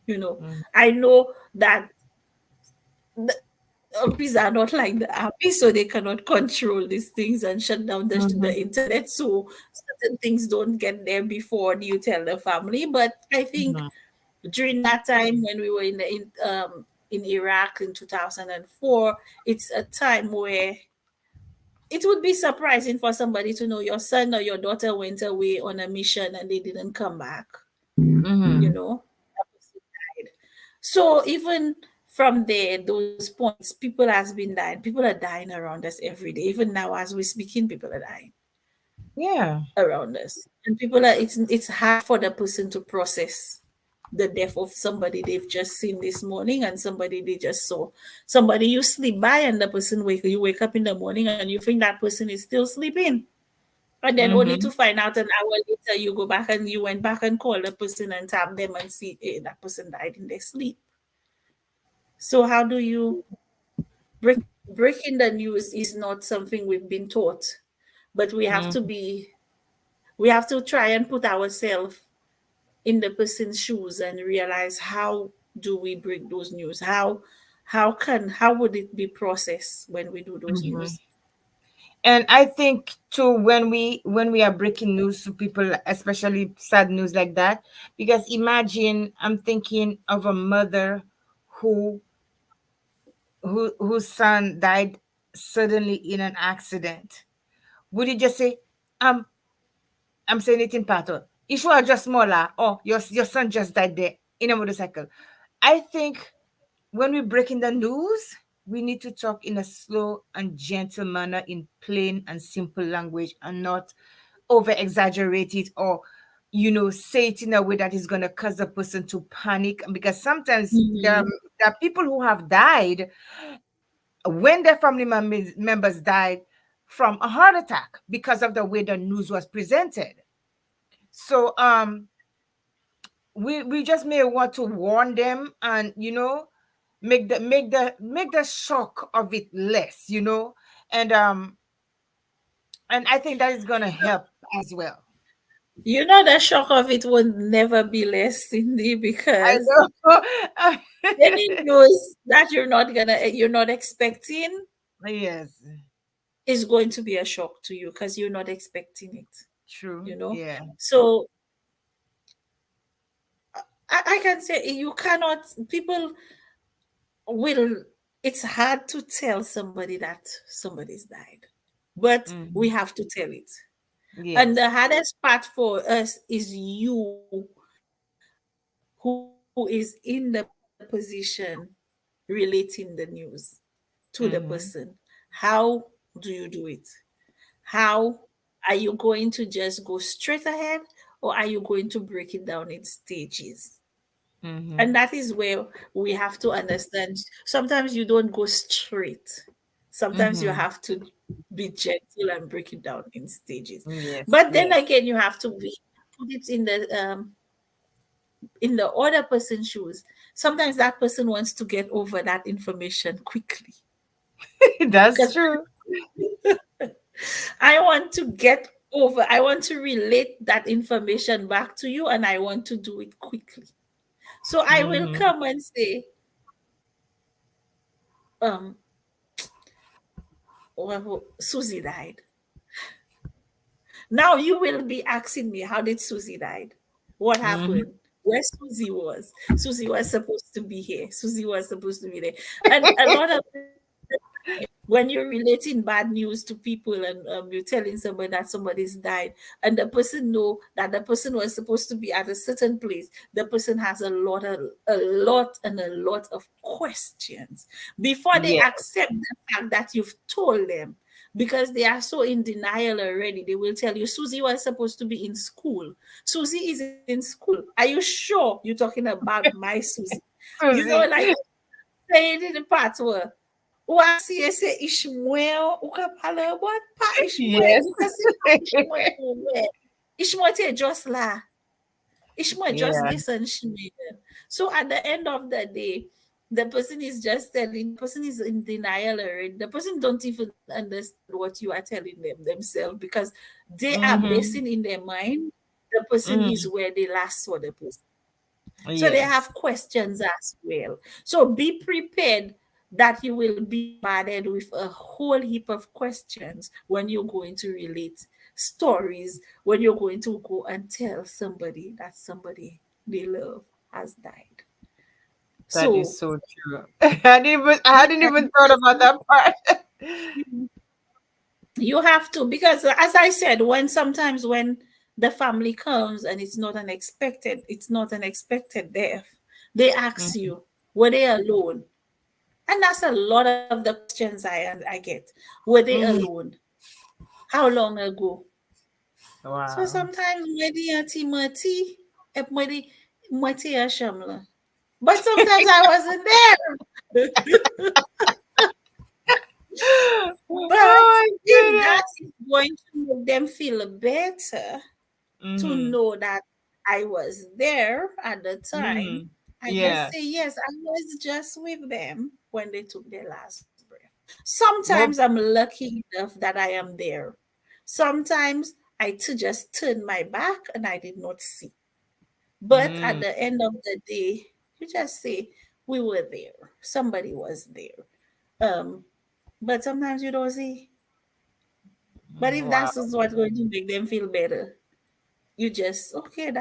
You know, Mhm. I know that the armies are not like the army, so they cannot control these things and shut down the Mhm. internet. So certain things don't get there before you tell the family. But I think Mhm. during that time when we were in Iraq in 2004, it's a time where it would be surprising for somebody to know your son or your daughter went away on a mission and they didn't come back, you Mhm. know. That person died. So even from there, those points, people has been dying. People are dying around us every day. Even now, as we're speaking, people are dying Yeah. around us, and people are. It's hard for the person to process the death of somebody they've just seen this morning and somebody they just saw. Somebody you sleep by and the person you wake up in the morning and you think that person is still sleeping. And then only to Mhm. find out an hour later, you go back and you went back and call the person and tap them and see that person died in their sleep. So how do you breaking the news is not something we've been taught, but Mhm. we have to try and put ourselves in the person's shoes and realize how do we break those news? How would it be processed when we do those Mhm. news? And I think too, when we are breaking news to people, especially sad news like that, because imagine, I'm thinking of a mother who whose son died suddenly in an accident. Would you just say, um, I'm saying it in pattern. If you are just smaller, oh, your son just died there in a motorcycle. I think when we're breaking the news, we need to talk in a slow and gentle manner, in plain and simple language, and not over exaggerate it, or say it in a way that is going to cause the person to panic. Because sometimes Mhm. there are people who have died when their family members died from a heart attack because of the way the news was presented. So we just may want to warn them, and make the shock of it less, and I think that is gonna help as well. You know, the shock of it will never be less, Cindy, I because know. any news that you're not expecting Yes, is going to be a shock to you because you're not expecting it, true. you know. Yeah. So I can say you cannot. People will. It's hard to tell somebody that somebody's died, but we Hmm. have to tell it. And Yes. the hardest part for us is you who is in the position relating the news to the person. How Hmm. do you do it? How are you going to just go straight ahead, or are you going to break it down in stages? And that Hmm. is where we have to understand sometimes you don't go straight. Sometimes you Hmm. have to be gentle and break it down in stages. Yes. But then Yes. again, you have to put it in the other person's shoes. Sometimes that person wants to get over that information quickly. That's Because true. I want to get over, I want to relate that information back to you and I want to do it quickly. So I will Hmm. come and say, um, well, Susie died. Now you will be asking me, how did Susie died? What Hmm. happened? Where Susie was? Susie was supposed to be here. Susie was supposed to be there. And a lot of the time, when you're relating bad news to people and you're telling somebody that somebody's died, and the person know that the person was supposed to be at a certain place, the person has a lot of questions before they Yeah. accept the fact that you've told them, because they are so in denial already. They will tell you, Susie was supposed to be in school. Susie is in school. Are you sure you're talking about my Susie? You know, Susie. like saying in the part where Wasi ese Ishmael, uka pale what pa Ishmael, Yes. uka si pa Ishmael where Ishmael te just la. Ishmael just Yeah. this and Shmael. So at the end of the day, the person is just telling, the person is in denial already. The person don't even understand what you are telling them themselves, because they are Hmm. basing in their mind the person is Hmm. where they last saw the person. So they Yes. have questions as well. So be prepared that you will be bombarded with a whole heap of questions when you're going to relate stories, when you're going to go and tell somebody that somebody they love has died. That is So so true. I yeah, hadn't even thought about that part. you have to, because as I said, when sometimes when the family comes and it's not an expected death, they ask Mhm. you, were they alone? And that's a lot of the questions I get. Were they Mhm. alone? How long ago? So Wow. sometimes mwedi anti mati, mwedi mweti ya shamla. But sometimes I wasn't there. But Oh my if that goodness. is going to make them feel better, to Mm-hmm. know that I was there at the time, Mm-hmm. I can Yeah. say, yes, I was just with them when they took their last breath. Sometimes Well, I'm lucky enough that I am there. Sometimes just turned my back and I did not see. But at mm, the end of the day, you just say, we were there. Somebody was there. Um, but sometimes you don't see. But if wow. that's what's going to make them feel better, you just, okay,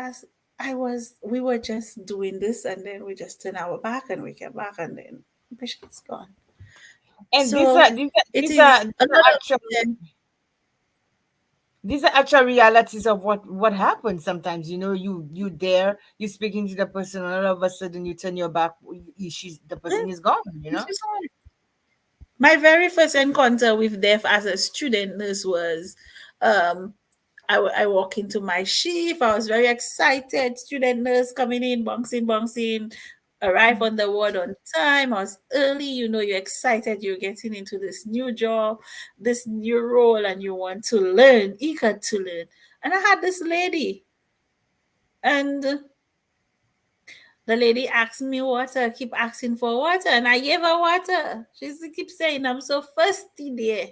we were just doing this and then we just turn our back and we came back and then the patient's gone. And these So are these are it these is are these a are lot of actually them. these are actual realities of what happens sometimes. You there, you speaking to the person, and all of a sudden you turn your back, she's the Yeah, person is gone, this is all. My very first encounter with death as a student nurse was, um, I walk into my shift. I was very excited. Student nurse coming in, bouncing, bouncing, arrive on the ward on time. I was early. You're excited. You're getting into this new job, this new role, and you want to learn, eager to learn. And I had this lady, and the lady asked me water, keep asking for water, and I gave her water. She keeps saying, I'm so thirsty there.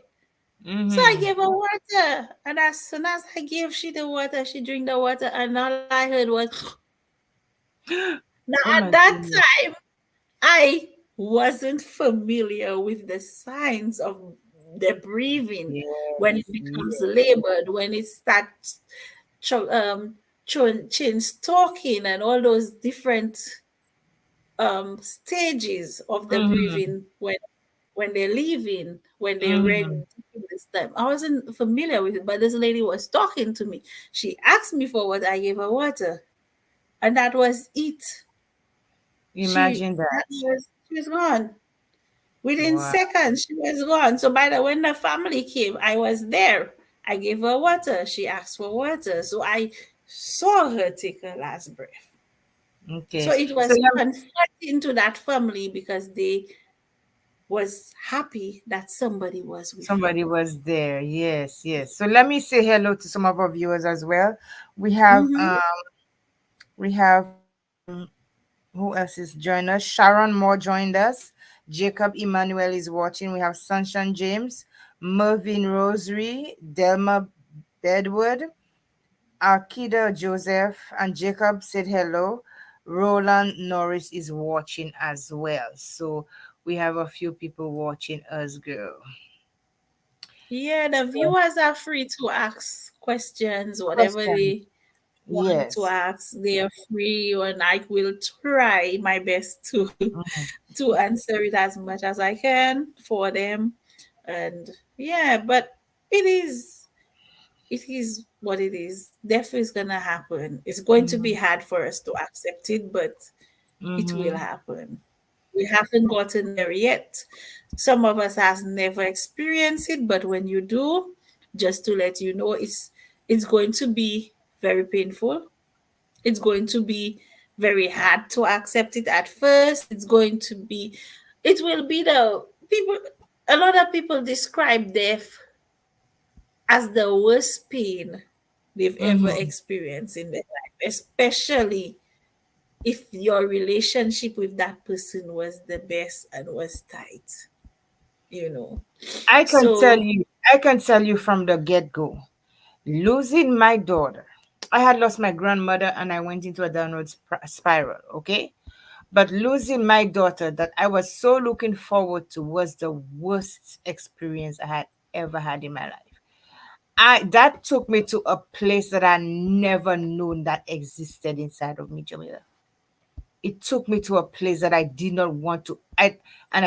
So I Mm-hmm. gave her water. And as soon as I gave she the water, she drank the water, and all I heard was now Oh at my that goodness. time I wasn't familiar with the signs of the breathing when it Yes, becomes yes. labored, when it starts cho- um, change talking and all those different stages of the Mm-hmm. breathing when they're leaving, when they're ready Mm-hmm. to take this time. I wasn't familiar with it, but this lady was talking to me. She asked me for what I gave her water, and that was it. Imagine that. She was gone. Within Wow. seconds, she was gone. So by the when the family came, I was there. I gave her water. She asked for water. So I saw her take her last breath. So Okay. it So was comforting to that family because they was happy that somebody was with them. somebody was there. Yes, yes. So let me say hello to some of our viewers as well. We have Mm-hmm. we have who else is joined us? Sharon Moore joined us. Jacob Emmanuel is watching. We have Sunshine James, Mervyn Rosary, Delma Bedwood, Arkida Joseph, and Jacob said hello. Roland Norris is watching as well. So we have a few people watching us, girl. Yeah, the So, viewers are free to ask questions, whatever question. they want to Yes. ask. They are free, and I will try my best to Mhm. to answer it as much as I can for them. And yeah, but it is what it is. Death is gonna happen. It's going to be Mhm. hard for us to accept it, but it will Mhm. happen. We haven't gotten there yet. Some of us has never experienced it, but when you do, just to let you know, it's going to be very painful. It's going to be very hard to accept it at first. It will be the people. A lot of people describe death as the worst pain they've ever Mhm. experienced in their life, especially if your relationship with that person was the best and was tight, you know. I can tell So, you, I can tell you from the get go, losing my daughter. I had lost my grandmother and I went into a downward spiral, okay? But losing my daughter that I was so looking forward to was the worst experience I had ever had in my life. I that took me to a place that I never known that existed inside of me, Jamila. It took me to a place that I did not want to I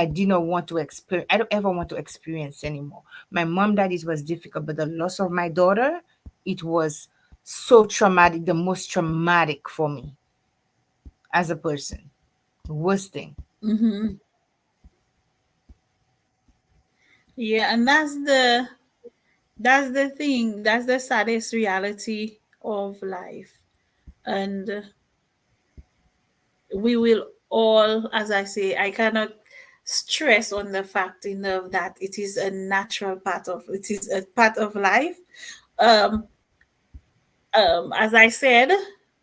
did not want to experience. I don't ever want to experience anymore. My mom died, it was difficult, but the loss of my daughter, it was so traumatic, the most traumatic for me as a person. Worst thing. mhm. Yeah, and that's the thing. That's the saddest reality of life. And we will all, as I say, I cannot stress on the fact enough that it is a natural part of it is a part of life. Um, as I said,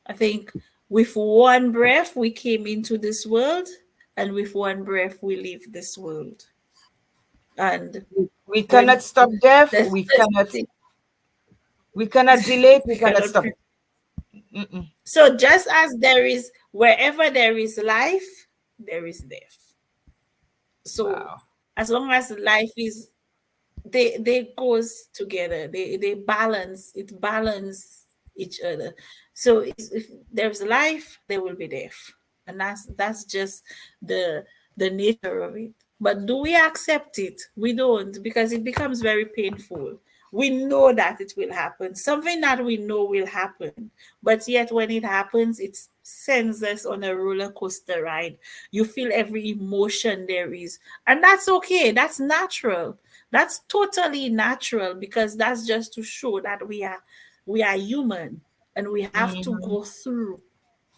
I think with one breath we came into this world, and with one breath we leave this world. And We when cannot stop death. the specific We cannot delay it. We cannot cannot stop it. Mm-mm. so just as there is wherever there is life, there is death. So Wow. as long as life is they goes together, they balance each other. So if there's life there will be death, and that's just the the nature of it. But do we accept it? We don't, because it becomes very painful. We know that it will happen, something that we know will happen, but yet when it happens it sends us on a roller coaster ride. You feel every emotion there is, and that's okay, that's natural. That's totally natural, because that's just to show that we are human, and we have to Mhm. go through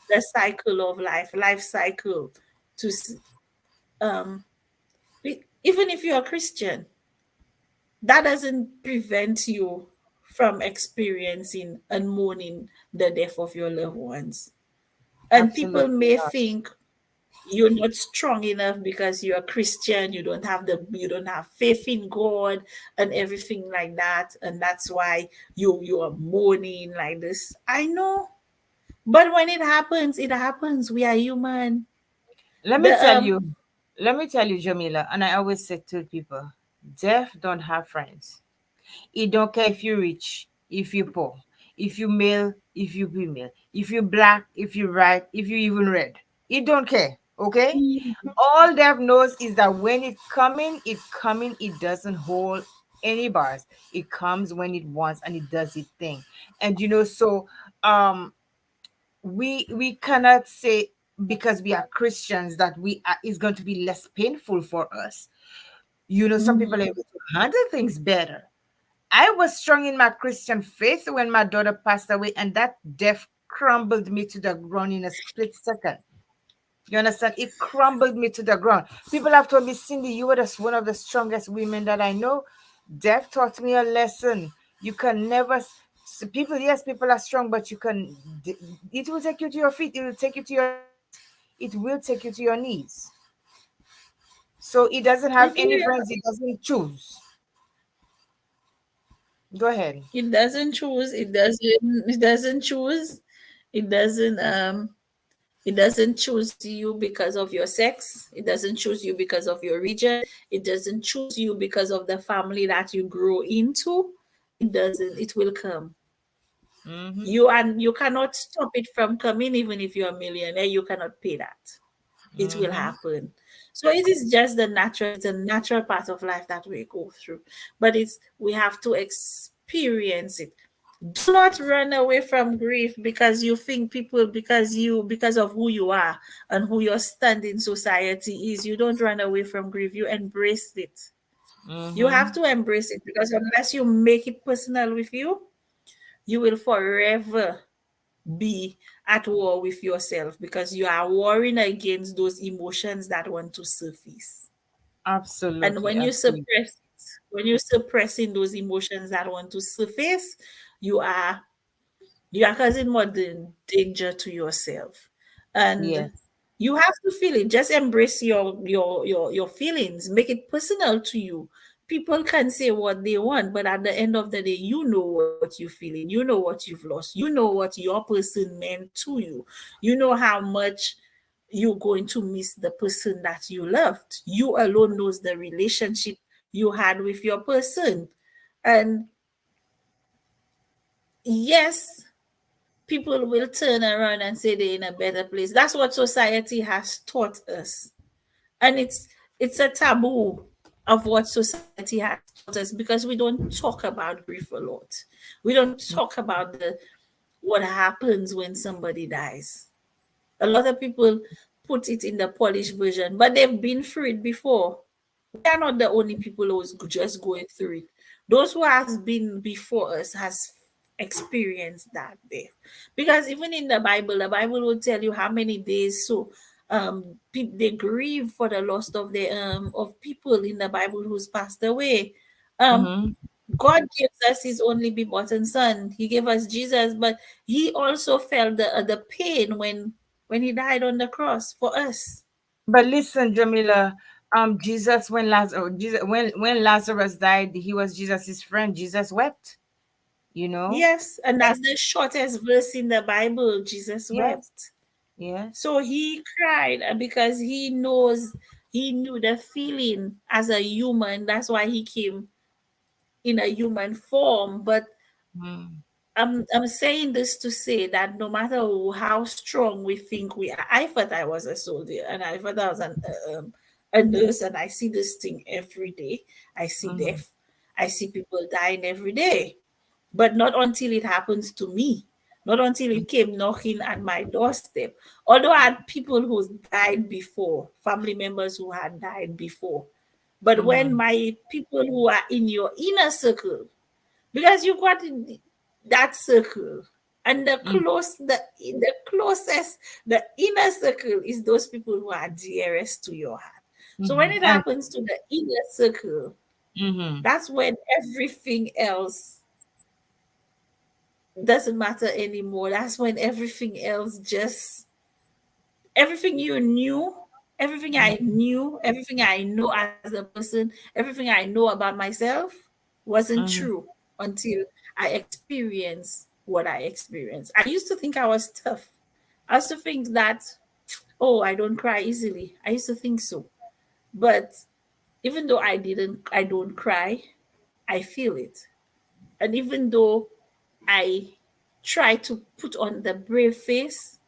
the cycle of life cycle to um even if you're a Christian, that doesn't prevent you from experiencing and mourning the death of your loved ones. And people Absolutely may not. think you're not strong enough because you're a Christian, you don't have faith in God and everything like that, and that's why you are mourning like this. I know, but when it happens, it happens. We are human. Let me The tell you, let me tell you, Jamila, and I always say to people, deaf don't have friends. It don't care if you're rich, if you're poor, if you male, if you female, if you black, if you white, if you even red. It don't care. Okay? All deaf knows is that when it coming, it doesn't hold any bars. It comes when it wants and it does its thing. And so um we cannot say because we are Christians that we are, is going to be less painful for us. Some people are able to handle things better. I was strong in my Christian faith when my daughter passed away, and that death crumbled me to the ground in a split second. You understand? It crumbled me to the ground. People have told me, Cindy, you were one of the strongest women that I know. Death taught me a lesson. You can never. People, yes, people are strong, but you can. It will take you to your feet. It will take you to your knees. It will take you to your knees. So it doesn't have any yeah, friends. It doesn't choose. Go ahead. it doesn't choose. It doesn't it doesn't choose you because of your sex. It doesn't choose you because of your region. It doesn't choose you because of the family that you grow into. It doesn't. It will come. Mm-hmm. You cannot stop it from coming, even if you're a millionaire. You cannot pay that. It will Mm-hmm. happen. So it is just it's a natural part of life that we go through. But we have to experience it. Do not run away from grief because you think people because of who you are and who your stand in society is. You don't run away from grief. You embrace it. You have Mm-hmm. to embrace it because unless you make it personal with you, you will forever be at war with yourself because you are warring against those emotions that want to surface. And Absolutely. Absolutely. when you're suppressing those emotions that want to surface, you are you are causing more danger to yourself. And Yes. you have to feel it. Just embrace your feelings. Make it personal to you. People can say what they want, but at the end of the day, you know what you're feeling. You know what you've lost. You know what your person meant to you. You know how much you're going to miss the person that you loved. You alone knows the relationship you had with your person. And yes, people will turn around and say they're in a better place. That's what society has taught us. And it's a taboo of what society has taught us because we don't talk about grief a lot. We don't talk about the what happens when somebody dies. A lot of people put it in the polished version, but they've been through it before. We are not the only people who's just going through it. Those who has been before us has experienced that death. Because even in the Bible will tell you how many days so they grieve for the loss of the of people in the Bible who's passed away. Um Mm-hmm. God gives us his only begotten son. He gave us Jesus, but he also felt the pain when he died on the cross for us. But listen, Jamila, Jesus, when Lazarus died, he was Jesus's friend. Jesus wept, you know? Yes, and that's the shortest verse in the Bible. Jesus Yes, wept. yes. So he cried because he knew the feeling as a human. That's why he came in a human form. But Mm, I'm saying this to say that no matter how strong we think we are, I thought I was a soldier and I thought I was a nurse, and I see this thing every day. I see mm, death. I see people dying every day. But not until it happens to me, not until it came knocking at my doorstep. Although I had people who died before, family members who had died before. But when mm, my people who are in your inner circle, because you got that circle, and mm, the closest, the inner circle is those people who are dearest to your heart. So when it and happens to the inner circle, mm-hmm, that's when everything else doesn't matter anymore. That's when everything else just everything you knew. Everything I Mm-hmm. knew, everything I know as a person, everything I know about myself wasn't Mm-hmm. true until I experienced what I experienced. I used to think I was tough. I used to think that, oh, I don't cry easily. I used to think so. But even though I don't cry, I feel it. And even though I try to put on the brave face,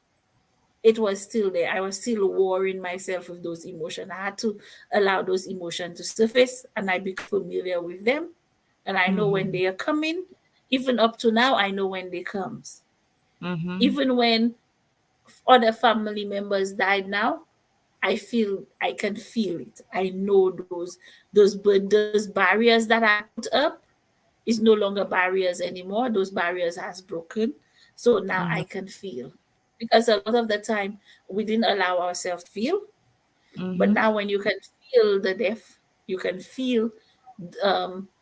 it was still there. I was still warring myself with those emotions. I had to allow those emotions to surface and I become familiar with them. And I know when Mm-hmm. they are coming. Even up to now, I know when they comes. Mm-hmm. Even when other family members died now, I can feel it. I know those barriers that I put up is no longer barriers anymore. Those barriers has broken. So now I can feel. Because a lot of the time we didn't allow ourselves to feel. But Mm-hmm. now when you can feel the death, you can feel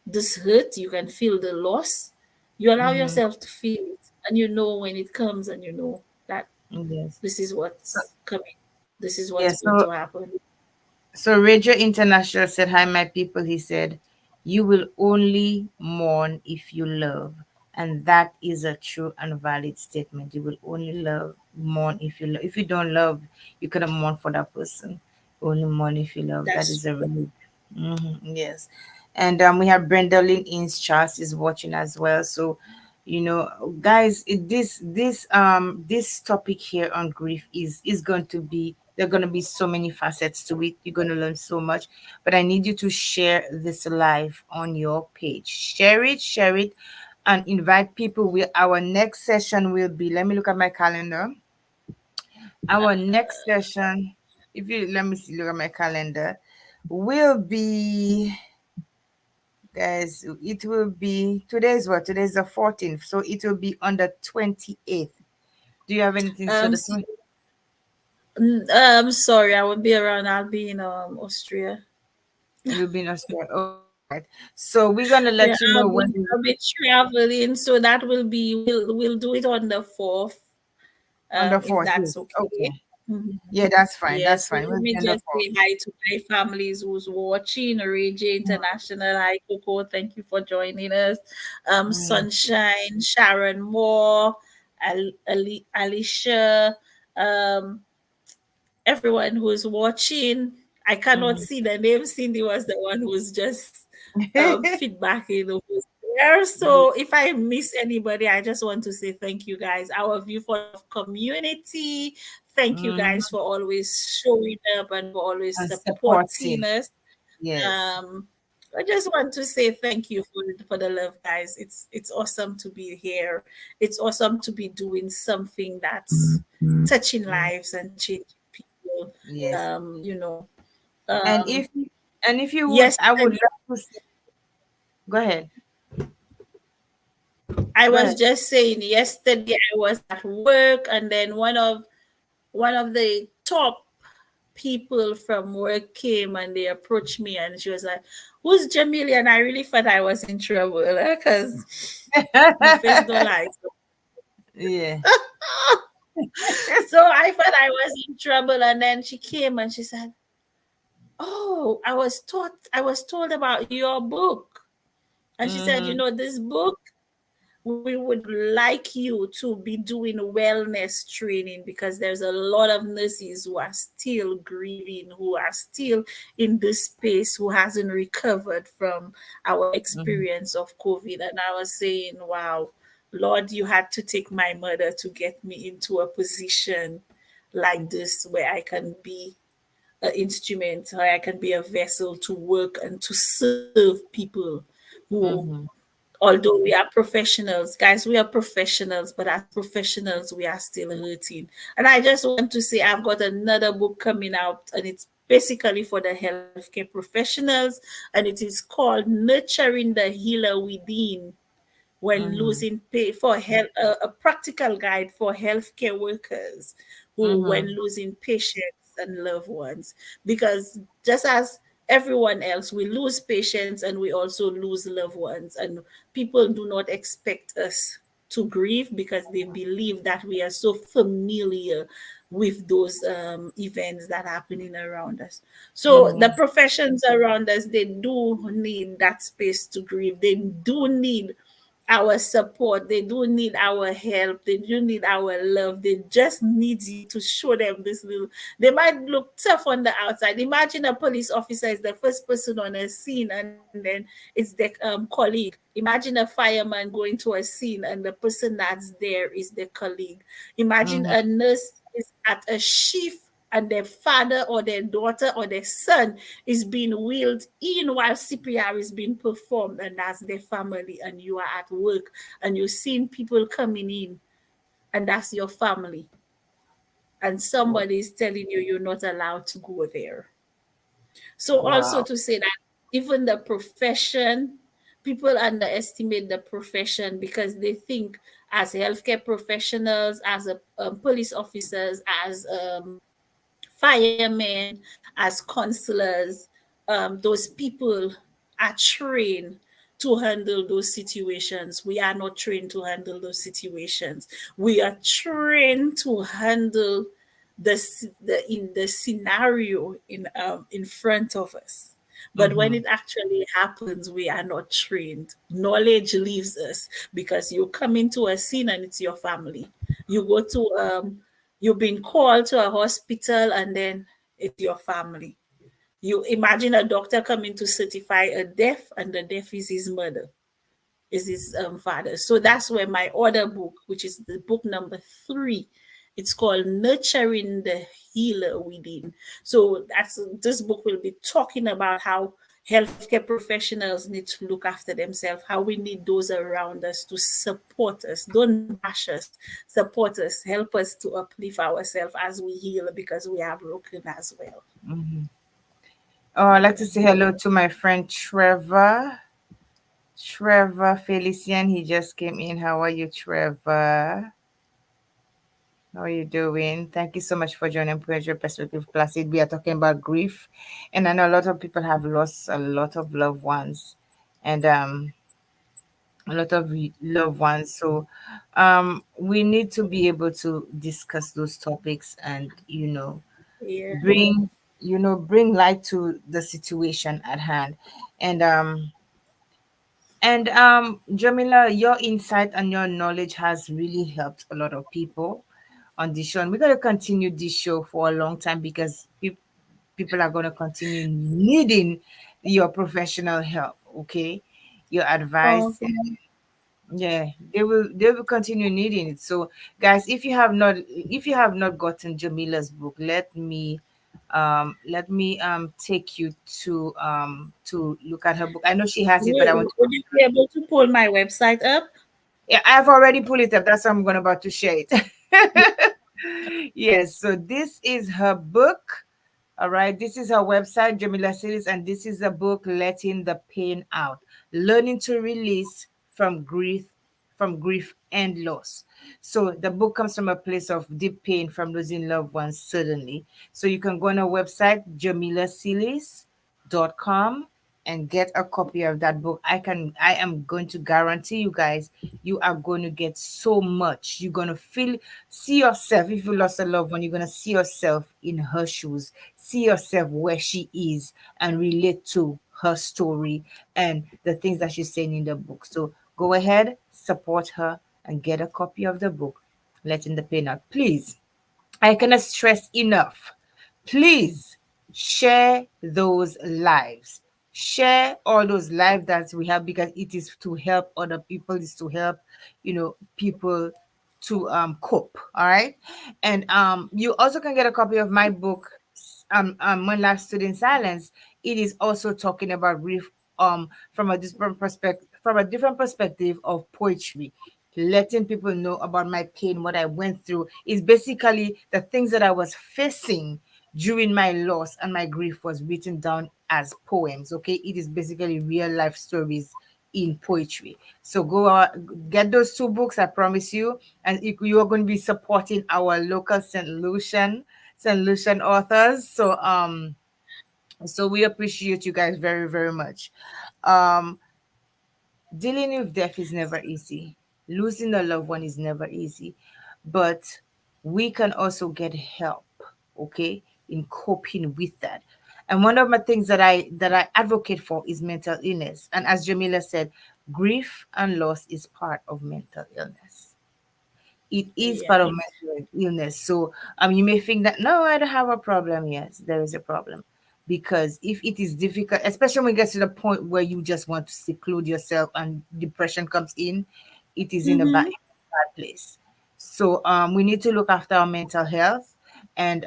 this hurt, you can feel the loss, you allow Mm-hmm. yourself to feel it. And you know when it comes and you know that Yes. this is So, what's coming. This is what's yeah. going to happen. So Radio International said, "Hi, my people." He said, "You will only mourn if you love, and that is a true and valid statement. You will only mourn if you love. If you don't love, you cannot mourn for that person. Only mourn if you love. That That's is a really, yes." And we have Brenda Lynn in Charles is watching as well. So, guys, this topic here on grief is going to be, there are going to be so many facets to it. You're going to learn so much, but I need you to share this live on your page. Share it, and invite people. Our next session will be, let me look at my calendar. Our next session, if you let me see, look at my calendar, will be, guys, it will be, today's what? Today's the 14th. So it will be on the 28th. Do you have anything? So the see, sorry, I won't be around. I'll be in Austria. You'll be in Australia. Okay, all right. So we're gonna Yeah, let you know when I'll be traveling, so that will be we'll do it on the 4th, on the if 4th. that's Yes. okay. Okay. Mhm. Yeah, that's fine. That's Yes, so fine. let We'll me be on the just 4th. say hi to my families who's watching Radio International. Hi, Coco. Thank you for joining us. Mm, Sunshine, Sharon Moore, Alicia, um, everyone who's watching. I cannot mhm. see the name. Cindy was the one who's just feedbacking who's there. So if I miss anybody, I just want to say thank you guys. Our View for Love community. Thank you Mhm. guys for always showing up and for always And supporting supporting. us. Yes. Um, I just want to say thank you for the love, guys. It's awesome to be here. It's awesome to be doing something that's touching Mm, lives and changing people. yes. You know, And um, if you would, I would yesterday love to see. Go ahead. I Go was ahead. just saying yesterday I was at work and then one of the top people from work came and they approached me and she was like, "Who's Jamila?" And I really thought I was in trouble because my face don't lie. Yeah. So I thought I was in trouble and then she came and she said, "Oh, I was told about your book." And she said, Mm-hmm. "This book, we would like you to be doing wellness training because there's a lot of nurses who are still grieving, who are still in this space, who hasn't recovered from our Mm-hmm. experience of COVID." And I was saying, wow, Lord, you had to take my mother to get me into a position like this where I can be an instrument, where I can be a vessel to work and to serve people who, Mm-hmm. although we are professionals, guys, we are professionals, but as professionals, we are still hurting. And I just want to say, I've got another book coming out, and it's basically for the healthcare professionals, and it is called Nurturing the Healer Within when Mm-hmm. losing pay for health, a practical guide for healthcare workers who when Mm-hmm. losing patients and loved ones, because just as everyone else, we lose patients and we also lose loved ones, and people do not expect us to grieve because they believe that we are so familiar with those events that are happening around us. So the Mm-hmm. professions around us, they do need that space to grieve. They do need our support. They do need our help. They do need our love. They just need you to show them this little. They might look tough on the outside. Imagine a police officer is the first person on a scene, and then it's their colleague. Imagine a fireman going to a scene, and the person that's there is their colleague. Imagine Mm-hmm. a nurse is at a shift, and their father or their daughter or their son is being wheeled in while CPR is being performed, and that's their family, and you are at work and you're seeing people coming in, and that's your family, and somebody is telling you you're not allowed to go there. So, also Wow. to say that even the profession, people underestimate the profession because they think as healthcare professionals, as police officers, as firemen, as counselors, those people are trained to handle those situations. We are not trained to handle those situations. We are trained to handle the in the scenario in front of us. But when Mm-hmm. it actually happens, we are not trained. Knowledge leaves us because you come into a scene and it's your family. You go to you've been called to a hospital and then it's your family. You imagine a doctor coming to certify a death, and the death is his mother, is his father. So that's where my other book, which is the book number 3, it's called Nurturing the Healer Within. So that's this book will be talking about how healthcare professionals need to look after themselves, how we need those around us to support us. Don't bash us, support us, help us to uplift ourselves as we heal because we are broken as well. Mm-hmm. Oh, I'd like to Yeah. say hello to my friend Trevor. Trevor Felician, he just came in. How are you, Trevor? How are you doing? Thank you so much for joining Pleasure Perspective Placid. We are talking about grief, and I know a lot of people have lost a lot of loved ones, and a lot of loved ones. So, we need to be able to discuss those topics, and Yeah. bring bring light to the situation at hand, and Jamila, your insight and your knowledge has really helped a lot of people on this show. And we're going to continue this show for a long time because people are going to continue needing your professional help, okay? Your advice. Okay. Yeah, they will continue needing it. So guys, if you have not gotten Jamila's book, let me take you to look at her book. I know she has it, but I want to. Would you be able to pull my website up? Yeah, I've already pulled it up. That's why I'm going about to share it. Yes, so this is her book. All right, this is her website, Jamila Series, and this is a book, Letting the Pain Out, Learning to Release from grief and loss. So the book comes from a place of deep pain from losing loved ones suddenly. So you can go on our website, jamilasilis.com, and get a copy of that book. I am going to guarantee you guys, you are going to get so much. You're going to see yourself. If you lost a loved one, you're going to see yourself in her shoes, see yourself where she is, and relate to her story and the things that she's saying in the book. So go ahead, support her, and get a copy of the book, Letting the Pain Out. Please, I cannot stress enough. Please share those lives. Share all those lives that we have, because it is to help other people, it's to help, people to cope. All right. And you also can get a copy of my book, When Life Stood in Silence. It is also talking about grief from a different perspective of poetry, letting people know about my pain, what I went through. Is basically the things that I was facing during my loss and my grief was written down as poems. Okay, it is basically real life stories in poetry. So go out, get those 2 books, I promise you, and you are going to be supporting our local St. Lucian authors. So we appreciate you guys very, very much. um Dealing with death is never easy. Losing a loved one is never easy, but we can also get help, okay, in coping with that. And one of my things that I advocate for is mental illness. And as Jamila said, grief and loss is part of mental illness. It is part of Yeah. mental illness. So you may think that no, I don't have a problem. Yes, there is a problem. Because if it is difficult, especially when it gets to the point where you just want to seclude yourself and depression comes in, it is in a Mm-hmm. bad place. So we need to look after our mental health, and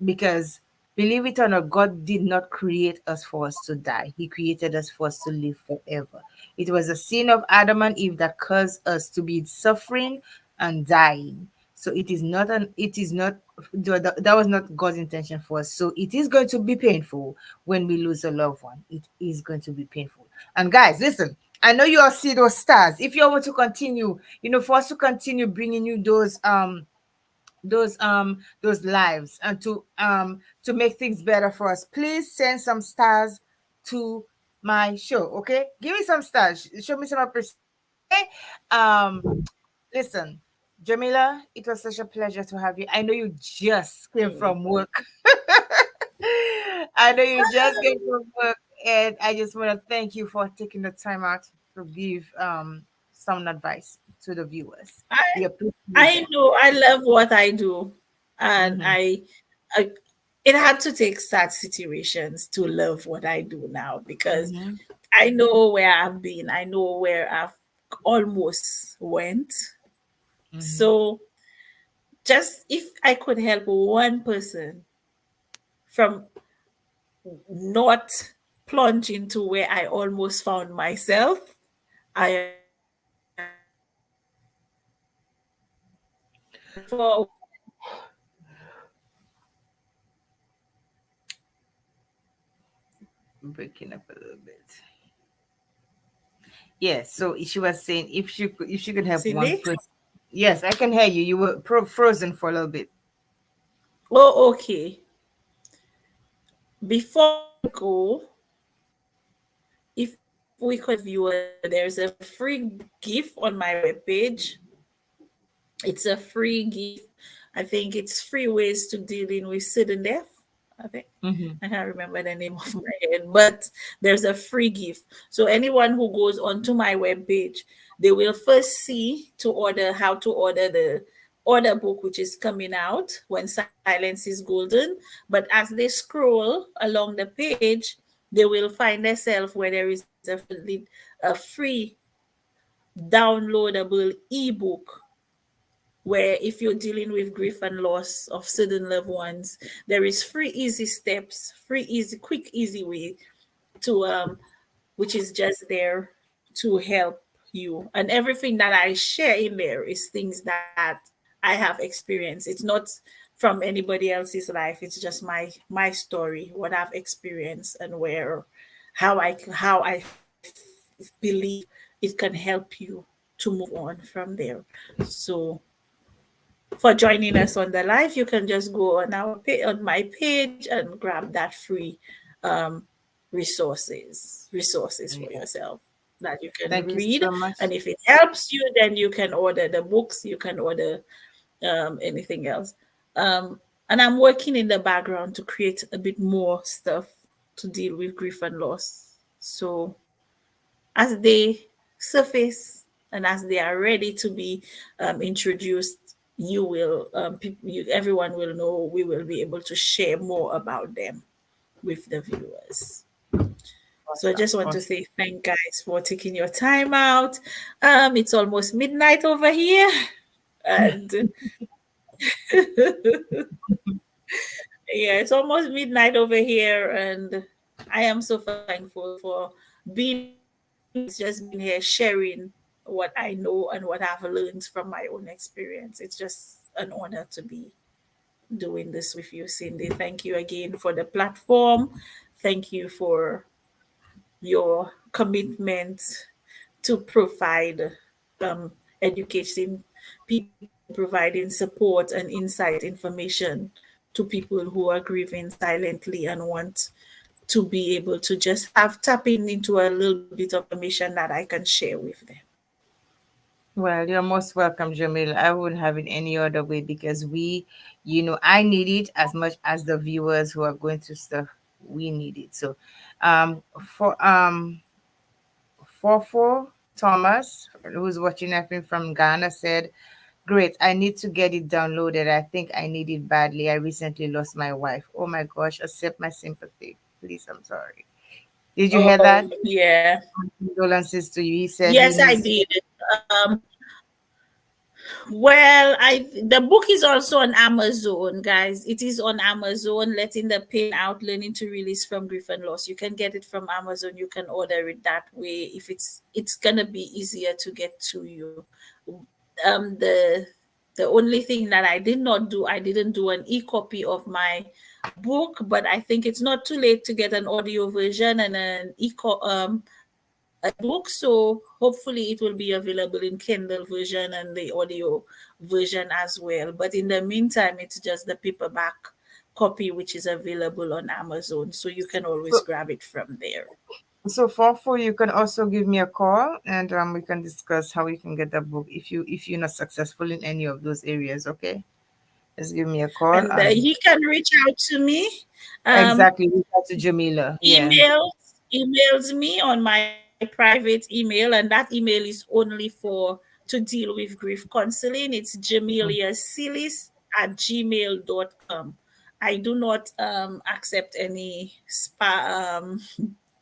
because believe it or not, God did not create us for us to die. He created us for us to live forever. It was the sin of Adam and Eve that caused us to be suffering and dying. So it is not that was not God's intention for us. So it is going to be painful when we lose a loved one. It is going to be painful. And guys, listen, I know you all see those stars. If you want to continue, for us to continue bringing you those lives and to make things better for us, please send some stars to my show. Okay, give me some stars, show me some appreciation. Okay. Listen, Jamila, it was such a pleasure to have you. I know you just came from work. I know you just came from work, and I just want to thank you for taking the time out to give some advice to the viewers. I We appreciate I that. know I love what I do, and Mm-hmm. I it had to take sad situations to love what I do now because Mm-hmm. I know where I've been. I know where I've almost went. Mm-hmm. So just if I could help one person from not plunge into where I almost found myself, I am happy. And for Breaking up a little bit. Yes. So she was saying if she could help one Cindy, person. Yes, I can hear you. You were frozen for a little bit. oh okay. Before I go, if we could tell our viewers, there's a free gift on my webpage. It's a free gift. I think it's free ways to dealing with sudden death. I think Mm-hmm. I can't remember the name of my head, but there's a free gift. So anyone who goes onto my webpage, they will first see to order how to order the order book, which is coming out when silence is golden. But as they scroll along the page, they will find themselves where there is a free downloadable ebook where if you're dealing with grief and loss of certain loved ones, there is free easy steps, free easy quick easy way to which is just there to help you. And everything that I share in there is things that I have experienced. It's not from anybody else's life. It's just my story, what I've experienced and where how I believe it can help you to move on from there. So for joining us on the live. You can just go on on my page and grab that free um, resources for Yeah. yourself that you can Thank you read. so much. And if it helps you, then you can order the books. You can order anything else. Um, and I'm working in the background to create a bit more stuff to deal with grief and loss. So as they surface and as they are ready to be introduced, you will, everyone will know. We will be able to share more about them with the viewers. So I Awesome. just want to Awesome. say thank guys for taking your time out. It's almost midnight over here, and yeah, it's almost midnight over here, and I am so thankful for being here with you guys, just being here sharing what I know and what I've learned from my own experience. It's just an honor to be doing this with you, Cindy. Thank you again for the platform. Thank you for your commitment to provide um, educating people and providing support and insight information to people who are grieving silently and want to be able to just have tapping into a little bit of information that I can share with them. Well, you're most welcome, Jamil. I wouldn't have it any other way because I need it as much as the viewers who are going through stuff. We need it. So, for Thomas, who's watching, I think from Ghana, said, "Great, I need to get it downloaded. I think I need it badly. I recently lost my wife. Oh my gosh, accept my sympathy. Please, I'm sorry. Did you hear Oh, that? yeah. Condolences to you. He said he Yes, I needs." did. Well, the book is also on Amazon, guys. It is on Amazon, Letting the Pain Out, Learning to Release from Grief and Loss. You can get it from Amazon. You can order it that way. If it's gonna be easier to get to you. The only thing that I did not do, I didn't do an e-copy of my book, but I think it's not too late to get an audio version and an a book. So hopefully it will be available in Kindle version and the audio version as well. But in the meantime, it's just the paperback copy which is available on Amazon. So you can always So, grab it from there. for you can also give me a call and we can discuss how you can get the book if you're not successful in any of those areas. Okay, just give me a call And and he can reach out to me. Um, exactly reach out to Jamila. Yeah. emails me on my private email, and that email is only for to deal with grief counseling. It's Mm. jamiliasilis@gmail.com. I do not accept any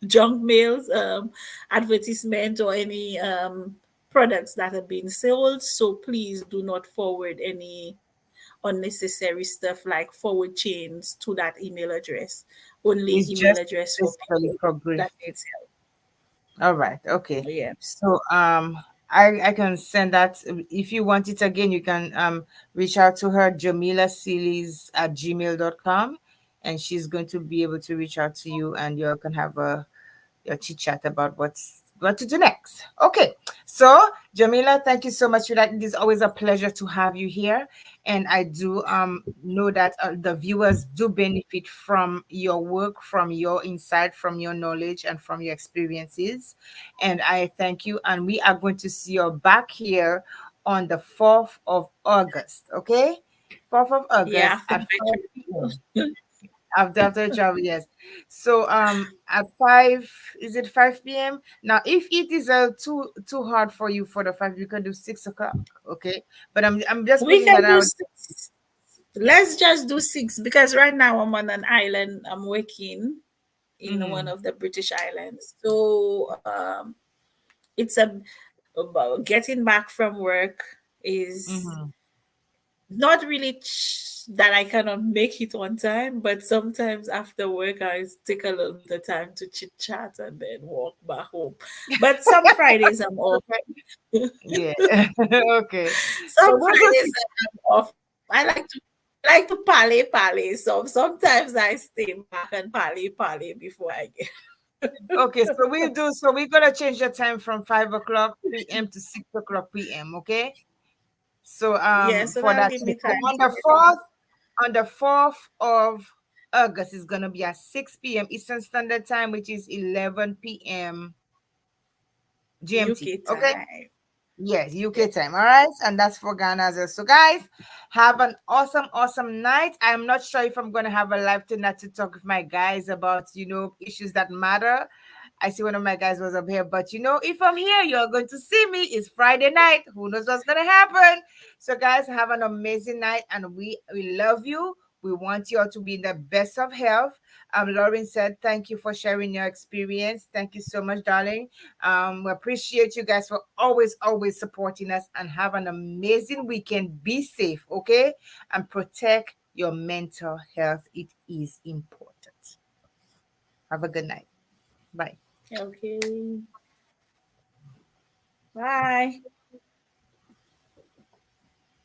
junk mails, advertisement, or any products that have been sold. So please do not forward any unnecessary stuff like forward chains to that email address. Only It's email just address for basically people for that grief. needs help. All right. Okay. Yeah. So I can send that if you want it again. You can reach out to her, Jamila Series at gmail.com, and she's going to be able to reach out to you, and you all can have a chit chat about what to do next. Okay, so Jamila, thank you so much for that. It is always a pleasure to have you here, and I do know that the viewers do benefit from your work, from your insight, from your knowledge, and from your experiences. And I thank you. And we are going to see you back here on the 4th of August. Okay, 4th of August Yeah, at after my 5 p.m. travel. After travel, yes. So at 5, is it 5 p.m.? Now if it is too hard for you for the 5, you can do 6 o'clock, okay? But I'm just We putting can that do out. 6. Let's just do 6 because right now I'm on an island. I'm working in one Mm-hmm. of the British islands. So it's about getting back from work is Mm-hmm. not really that I cannot make it on time, but sometimes after work I take a little bit of time to chit chat and then walk back home. But some Fridays I'm off. Yeah. Okay. Some So we'll do Fridays 6. I'm off. I like to pally. So sometimes I stay back and pally before I get. Okay, so we're gonna change the time from 5 o'clock p.m. to 6 o'clock p.m. Okay. So Yeah, so for that'll that, give so me time on to the relax. 4th of August is gonna be at 6 p.m. Eastern Standard Time, which is 11 p.m. GMT. UK Okay. time. Yes, Yeah. UK time. All right. And that's for Ghana as well. So, guys, have an awesome night. I'm not sure if I'm going to have a live tonight to talk with my guys about, issues that matter. I see one of my guys was up here, but if I'm here, you're going to see me. It's Friday night. Who knows what's going to happen? So, guys, have an amazing night, and we love you. We want you all to be in the best of health. Lauren said, thank you for sharing your experience. Thank you so much, darling. We appreciate you guys for always supporting us, and have an amazing weekend. Be safe, okay? And protect your mental health. It is important. Have a good night. Bye. Okay. Bye.